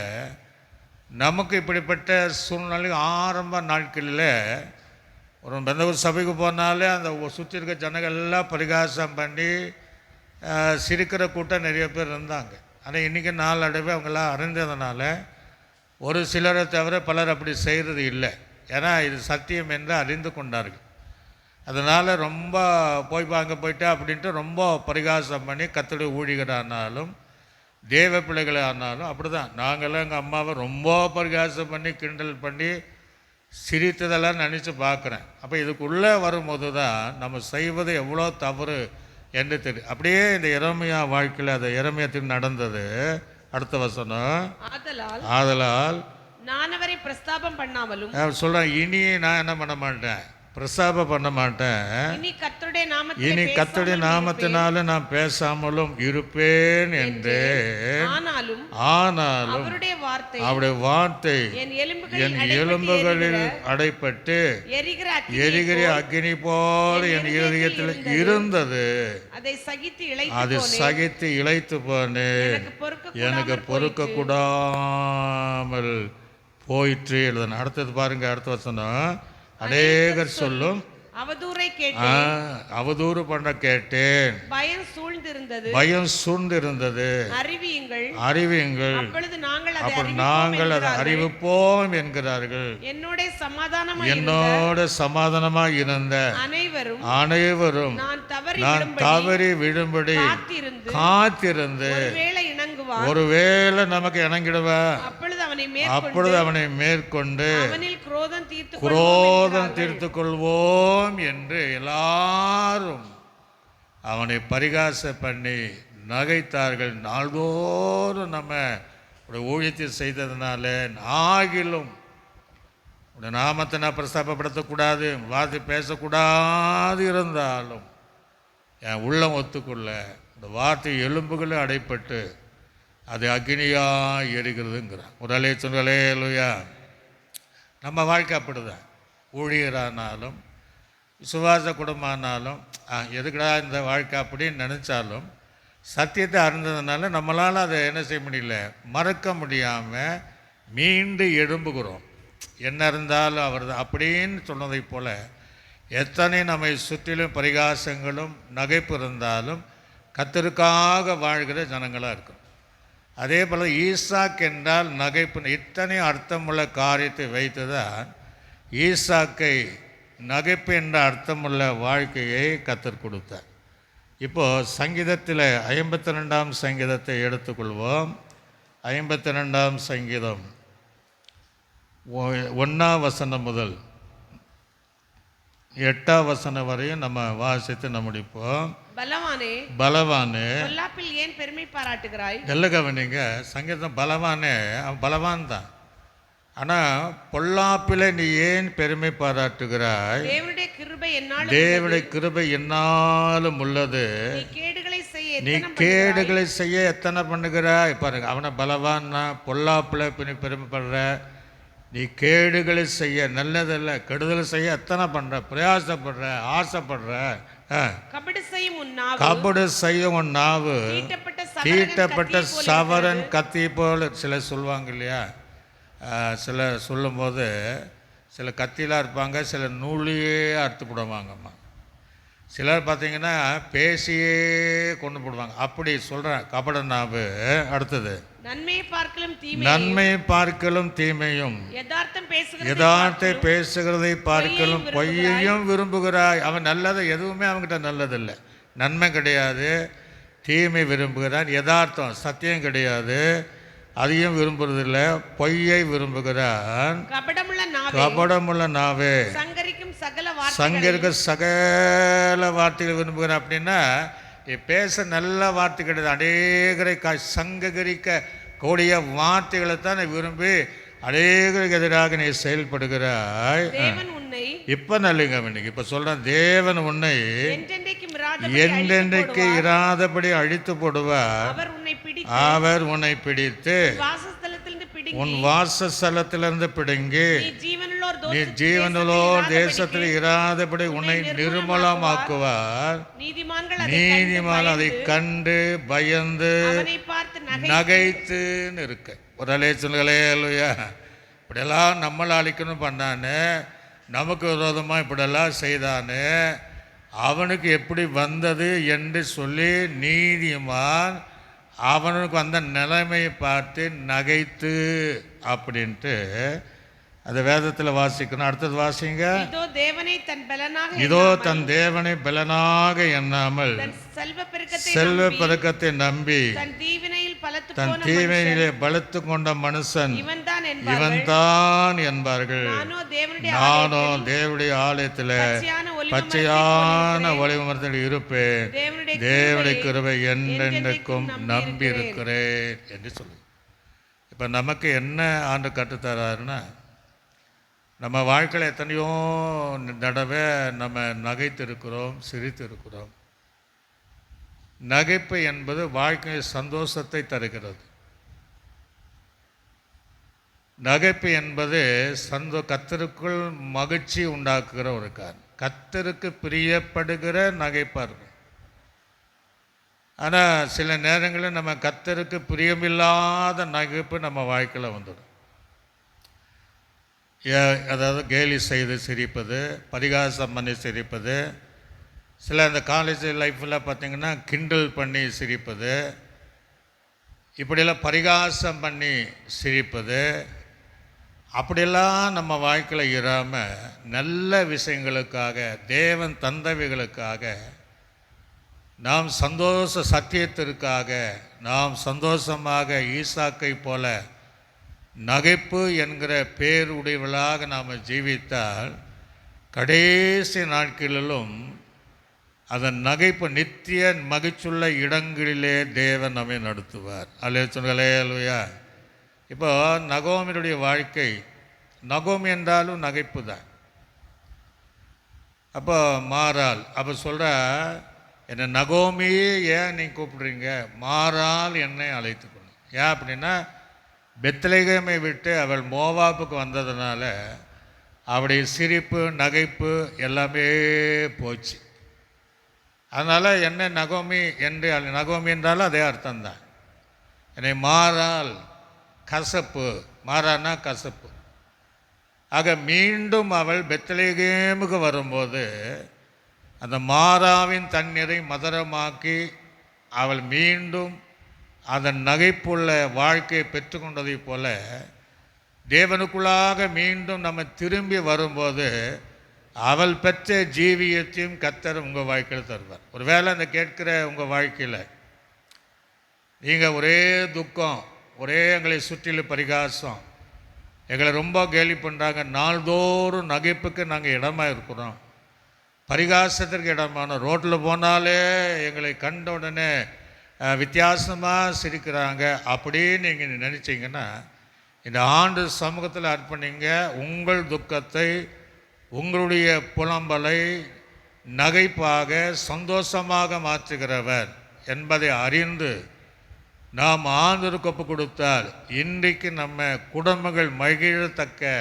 Speaker 1: நமக்கு இப்படிப்பட்ட சூழ்நிலை ஆரம்ப நாட்களில் ஒரு ஒரு சபைக்கு போனாலே அந்த சுற்றி இருக்க ஜனங்கள் எல்லாம் பரிகாசம் பண்ணி சிரிக்கிற கூட்டம் நிறைய பேர் இருந்தாங்க. ஆனால் இன்றைக்கி நாளடைவே அவங்களாம் அறிந்ததுனால ஒரு சிலரை தவிர பலர் அப்படி செய்கிறது இல்லை. ஏன்னா இது சத்தியம் என்று அறிந்து கொண்டார்கள். அதனால் ரொம்ப அங்கே போயிட்டா அப்படின்ட்டு ரொம்ப பரிகாசம் பண்ணி கர்த்தருடைய ஊழியரானாலும் தேவ பிள்ளைகளானாலும் அப்படி தான். நாங்களாம் எங்கள் அம்மாவை ரொம்ப பரிகாசம் பண்ணி கிண்டல் பண்ணி சிரித்ததெல்லாம் நினச்சி பார்க்குறேன். அப்போ இதுக்குள்ளே வரும்போது தான் நம்ம செய்வது எவ்வளோ தவறு என்று தெரியும். அப்படியே இந்த எரேமியா வாழ்க்கையில் அந்த எரேமியாத்தில் நடந்தது. அடுத்த வசனம், ஆதலால்
Speaker 3: நான் அவரை பிரஸ்தாபம் பண்ணாமலும்
Speaker 1: சொல்கிறேன், இனி நான் என்ன பண்ண மாட்டேன், பிரஸ்தாபம் பண்ண மாட்டேன். இனி கர்த்தருடைய நாமத்தினால நான் பேசாமலும் இருப்பேன் என்று. ஆனாலும் அவருடைய வார்த்தை என் எலும்புகளில் அடைப்பட்டு எரிகிற அக்கினி போல என் இதயத்தில் இருந்தது. அதை சகித்து இளைத்து போனேன், எனக்கு பொறுக்க கூடாமல் போயிற்று எழுதணும். அடுத்தது பாருங்க, அடுத்த வசனம், அநேகர் சொல்லும் அவதூறு பண்ண கேட்டேன், பயம் சூழ்ந்திருந்தது, அறிவியுங்கள் அப்படி நாங்கள் அதை அறிவிப்போம் என்கிறார்கள். என்னோட சமாதானமாக இருந்த அனைவரும் நான் தவறி விடும்படி காத்திருந்து ஒருவேளை நமக்கு இணங்கிடுவா, அப்பொழுது அவனை மேற்கொண்டு குரோதம் தீர்த்து கொள்வோம் என்று எல்லாரும் அவனை பரிகாச பண்ணி நகைத்தார்கள். நாள்தோறும் நம்ம ஊழியத்தை செய்ததுனால ஆகிலும் நாமத்தை நான் பிரஸ்தாபப்படுத்தக்கூடாது, வார்த்தை பேசக்கூடாது இருந்தாலும் என் உள்ளம் ஒத்துக்கொள்ள இந்த வார்த்தை எலும்புகளும் அடைப்பட்டு அது அக்னியாக எரிகிறதுங்கிறான். ஒரு அலைய சொன்னாலே இல்லையா? நம்ம வாழ்க்கை அப்படிதான். ஊழியரானாலும் விசுவாச குடும்பமானாலும் எதுக்கடா இந்த வாழ்க்கை அப்படின்னு நினச்சாலும் சத்தியத்தை அறிந்ததுனால நம்மளால் அதை என்ன செய்ய முடியல, மறக்க முடியாமல் மீண்டு எழும்புகிறோம். என்ன இருந்தாலும் அவர் தான் அப்படின்னு சொன்னதை போல் எத்தனை நம்மை சுற்றிலும் பரிகாசங்களும் நகைப்பு இருந்தாலும் கர்த்தருக்காக வாழ்கிற ஜனங்களாக இருக்கும். அதே போல் ஈசாக் என்றால் நகைப்பு. இத்தனை அர்த்தமுள்ள காரியத்தை வைத்து தான் ஈசாக்கை நகைப்பு என்ற அர்த்தமுள்ள வாழ்க்கையை கர்த்தர் கொடுத்தார். இப்போது சங்கீதத்தில் 52ஆம் சங்கீதத்தை எடுத்துக்கொள்வோம். 52ஆம் சங்கீதம் 1ஆம் வசனம் முதல் 8ஆம் வசனம் வரையும் நம்ம வாசித்து நம்ம முடிப்போம். பலவானே
Speaker 3: பொல்லாப்பில் ஏன் பெருமை பாராட்டுகிறாய்?
Speaker 1: நல்ல கவனிங்க, சங்கீதம் பலவானே, அவன் பலவான் தான். ஆனால் பொல்லாப்பில் நீ ஏன் பெருமை பாராட்டுகிறாய்?
Speaker 3: தேவனுடைய
Speaker 1: கிருபை என்னாலும் உள்ளது. நீ கேடுகளை செய்ய எத்தனை பண்ணுகிறாய் பாருங்க. அவனை பலவான்னா பொல்லாப்பில் பெருமைப்படுற, நீ கேடுகளை செய்ய, நல்லதில்ல கெடுதல் செய்ய எத்தனை பண்ணுற, பிரயாசப்படுற, ஆசைப்படுற. கபடு செய்யும் உன் நாவு தீட்டப்பட்ட சவரன் கத்தி போல். சில சொல்லுவாங்க இல்லையா, சில சொல்லும்போது சில கத்திலாம் இருப்பாங்க, சில நூலையே அறுத்து போடுவாங்கம்மா. சிலர் பார்த்தீங்கன்னா பேசியே கொண்டு போடுவாங்க. அப்படி சொல்கிறேன் கபட நாவு. அடுத்தது,
Speaker 3: நன்மையை பார்க்கலும் தீமை
Speaker 1: நன்மை பார்க்கலும் தீமையும் யதார்த்தத்தை பேசுகிறதை பார்க்கலும் பொய்யையும் விரும்புகிறாய். அவன் நல்லதை எதுவுமே அவன்கிட்ட நல்லதில்லை. நன்மை கிடையாது, தீமை விரும்புகிறான். யதார்த்தம் சத்தியம் கிடையாது, அதையும் விரும்புறதில்ல. பொய்யை விரும்புகிறான். கபடமுள்ள நாவே சங்கரிக்க சகல வார்த்தைகள் விரும்புகிறான். அப்படின்னா பேச நல்ல வார்த்தை கிடையாது, அநேகரை சங்கரிக்க கூடிய வார்த்தைகளை தான் நீ விரும்பி அநேகருக்கு எதிராக நீ செயல்படுகிறாய். இப்ப நல்லிங்க இன்னைக்கு இப்ப சொல்றேன், தேவன் உன்னை என்றென்றைக்கு இராதபடி அழித்து போடுவார். அவர் உன்னை பிடித்து உன் வாசஸ்தலத்திலிருந்து பிடுங்கி நீ ஜீவனுள்ளோர் தேசத்தில் இராதபடி உன்னை நிர்மலமாக்குவார். நீதிமான் அதை கண்டு பயந்து நகைத்துன்னு இருக்கு. ஒரு அலேச்சல்களே இல்லையா, இப்படியெல்லாம் நம்மளை அழிக்கணும் பண்ணானே, நமக்கு விரோதமாக இப்படியெல்லாம் செய்தானே, அவனுக்கு எப்படி வந்தது என்று சொல்லி நீதிமான் அவனுக்கு வந்த நிலைமையை பார்த்து நகைத்து அப்படின்ட்டு அந்த வேதத்தில் வாசிக்கணும். அடுத்தது வாசிங்க. இதோ தன் தேவனை பலனாக எண்ணாமல் செல்வ பெருக்கத்தை நம்பி தன் தீமையிலே பலத்து கொண்ட மனுஷன் இவன்தான் என்பார்கள். நானோ தேவனுடைய ஆலயத்தில் பச்சையான ஒளிவு மரத்தில் இருப்பேன், தேவனுடைய கிருபை என்றென்றைக்கும் நம்பி இருக்கிறேன் என்று சொல்லு. இப்போ நமக்கு என்ன ஆண்டு கற்றுத்தராருன்னா, நம்ம வாழ்க்கையில் எத்தனையோ தடவை நம்ம நகைத்திருக்கிறோம், சிரித்திருக்கிறோம். நகைப்பு என்பது வாழ்க்கையில் சந்தோஷத்தை தருகிறது. நகைப்பு என்பது கர்த்தருக்குள் மகிழ்ச்சி உண்டாக்குகிற ஒரு காரணம். கர்த்தருக்கு பிரியப்படுகிற நகைப்பாக இருக்கும். ஆனால் சில நேரங்களில் நம்ம கர்த்தருக்கு பிரியமில்லாத நகைப்பு நம்ம வாழ்க்கையில் வந்துடும். அதாவது கேலி செய்து சிரிப்பது, பரிகாசம் பண்ணி சிரிப்பது, சில இந்த காலேஜ் லைஃப்பில் பார்த்திங்கன்னா கிண்டல் பண்ணி சிரிப்பது, இப்படியெல்லாம் பரிகாசம் பண்ணி சிரிப்பது, அப்படியெல்லாம் நம்ம வாழ்க்கையில் இராமல் நல்ல விஷயங்களுக்காக, தேவன் தந்தவைகளுக்காக, நாம் சந்தோஷ சத்தியத்திற்காக நாம் சந்தோஷமாக ஈசாக்கை போல நகைப்பு என்கிற பேருடையவளாக நாம் ஜீவித்தால் கடைசி நாட்களிலும் அதன் நகைப்பு நித்திய மகிழ்ச்சியுள்ள இடங்களிலே தேவன் நம்மை நடத்துவார். அல்லேலூயா அல்லேலூயா. இப்போ நகோமியுடைய வாழ்க்கை, நகோமி என்றாலும் நகைப்பு தான். அப்போ மாறாள் அப்போ சொல்கிற, என்னை நகோமியே ஏன் நீ கூப்பிடுறீங்க, மாறாள் என்னை அழைத்துக்கணும். ஏன் அப்படின்னா பெத்லகேமை விட்டு அவள் மோவாப்புக்கு வந்ததுனால அவளுடைய சிரிப்பு நகைப்பு எல்லாமே போச்சு. அதனால் என்ன நகோமி என்று, நகோமி என்றாலும் அதே அர்த்தம்தான். என்னை மாறால் கசப்பு, மாறானா கசப்பு. ஆக மீண்டும் அவள் பெத்லகேமுக்கு வரும்போது அந்த மாறாவின் தண்ணீரை மதுரமாக்கி அவள் மீண்டும் அதன் நகைப்புள்ள வாழ்க்கையை பெற்றுக்கொண்டதைப் போல தேவனுக்குள்ளாக மீண்டும் நம்ம திரும்பி வரும்போது அவள் பெற்ற ஜீவியத்தையும் கர்த்தர் உங்கள் வாழ்க்கையில் தருவார். ஒருவேளை அந்த கேட்கிற உங்கள் வாழ்க்கையில் நீங்கள் ஒரே துக்கம், ஒரே எங்களை சுற்றிலும் பரிகாசம், எங்களை ரொம்ப கேலி பண்ணுறாங்க, நாள்தோறும் நகைப்புக்கு நாங்கள் இடமா இருக்கிறோம், பரிகாசத்திற்கு இடமான, ரோட்டில் போனாலே எங்களை கண்ட உடனே வித்தியாசமாக சிரிக்கிறாங்க அப்படின்னு நீங்கள் நினச்சிங்கன்னா இந்த ஆண்டு சமூகத்தில் அர்ப்பணிங்க. உங்கள் துக்கத்தை, உங்களுடைய புலம்பலை நகைப்பாக சந்தோஷமாக மாற்றுகிறவர் என்பதை அறிந்து நாம் ஆண்டவருக்கு ஒப்பு கொடுத்தால் இன்றைக்கு நம்ம குடும்பங்கள் மகிழத்தக்க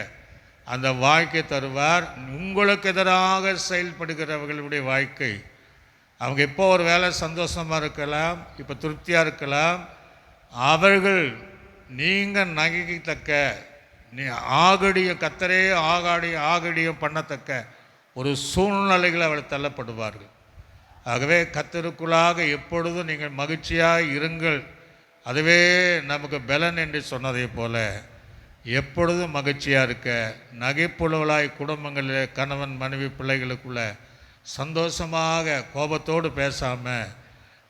Speaker 1: அந்த வாழ்க்கை தருவார். உங்களுக்கு எதிராக செயல்படுகிறவர்களுடைய வாழ்க்கை, அவங்க இப்போ ஒரு வேளை சந்தோஷமாக இருக்கலாம், இப்போ திருப்தியாக இருக்கலாம், அவர்கள் நீங்கள் நகைக்கத்தக்க ஆகடியும் கர்த்தரே ஆகடியும் பண்ணத்தக்க ஒரு சூழ்நிலைகளை அவள் தள்ளப்படுவார்கள். ஆகவே கர்த்தருக்குள்ளாக எப்பொழுதும் நீங்கள் மகிழ்ச்சியாக இருங்கள், அதுவே நமக்கு பலன் என்று சொன்னதை போல எப்பொழுதும் மகிழ்ச்சியாக இருக்க, நகைப்புலவளாய் குடும்பங்களில் கணவன் மனைவி பிள்ளைகளுக்குள்ள சந்தோஷமாக கோபத்தோடு பேசாமல்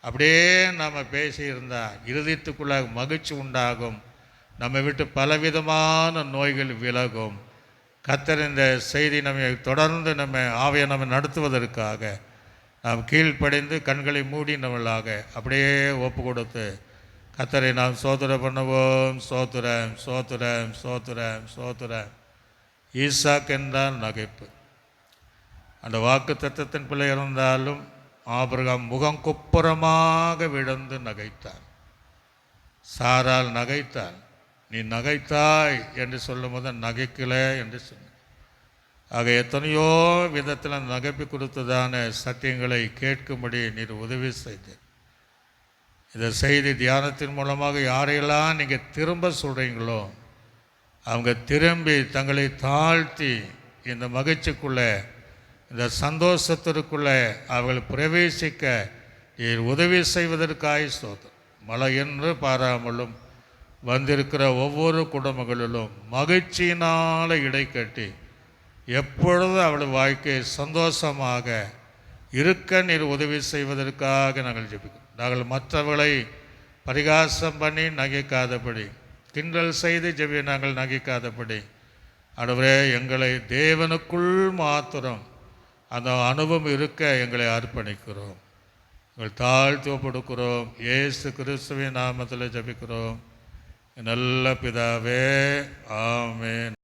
Speaker 1: அப்படியே நாம் பேசியிருந்தால் இருதயத்துக்குள்ள மகிழ்ச்சி உண்டாகும், நம்ம விட்டு பலவிதமான நோய்கள் விலகும். கர்த்தர் இந்த செய்தி நம்மை தொடர்ந்து நம்ம ஆவியை நம்ம நடத்துவதற்காக நாம் கீழ்ப்படைந்து கண்களை மூடினவர்களாக அப்படியே ஒப்பு கொடுத்து கர்த்தரை நாம் சோத்திரம் பண்ணுவோம். சோத்திரம் சோத்திரம் சோத்திரம் சோத்திரம். ஈசாக் என்றால் நகைப்பு. அந்த வாக்கு தத்தத்தின் பிள்ளை இருந்தாலும் ஆபிரகாம் முகம் குப்புறமாக விழுந்து நகைத்தார். சாரால் நகைத்தாள். நீ நகைத்தாய் என்று சொல்லும் போது நகைக்கல என்று சொன்ன. ஆக எத்தனையோ விதத்தில் நகைப்பு கொடுத்ததான சத்தியங்களை கேட்கும்படி நீர் உதவி செய்தீர். இதை செய்தி தியானத்தின் மூலமாக யாரையெல்லாம் நீங்கள் திரும்ப சொல்கிறீங்களோ அவங்க திரும்பி தங்களை தாழ்த்தி இந்த மகிழ்ச்சிக்குள்ளே இந்த சந்தோஷத்திற்குள்ளே அவர்கள் பிரவேசிக்க நீர் உதவி செய்வதற்காக ஸ்தோத்திரம். மழை என்று பாராமலும் வந்திருக்கிற ஒவ்வொரு குடும்பங்களிலும் மகிழ்ச்சியினால் இடை கட்டி எப்பொழுதும் அவள் வாழ்க்கை சந்தோஷமாக இருக்க நீர் உதவி செய்வதற்காக நாங்கள் ஜெபிக்கிறோம். நாங்கள் மற்றவர்களை பரிகாசம் பண்ணி நகைக்காதபடி, கிண்டல் செய்து ஜெபி நாங்கள் நகைக்காதபடி, ஆண்டவரே எங்களை தேவனுக்குள் மாத்திரம் அந்த அனுபவம் இருக்க எங்களை அர்ப்பணிக்கிறோம். எங்கள் தாழ்த்தி ஒப்படுக்கிறோம். இயேசு கிறிஸ்துவின் நாமத்தில் ஜெபிக்கிறோம் நல்ல பிதாவே, ஆமென்.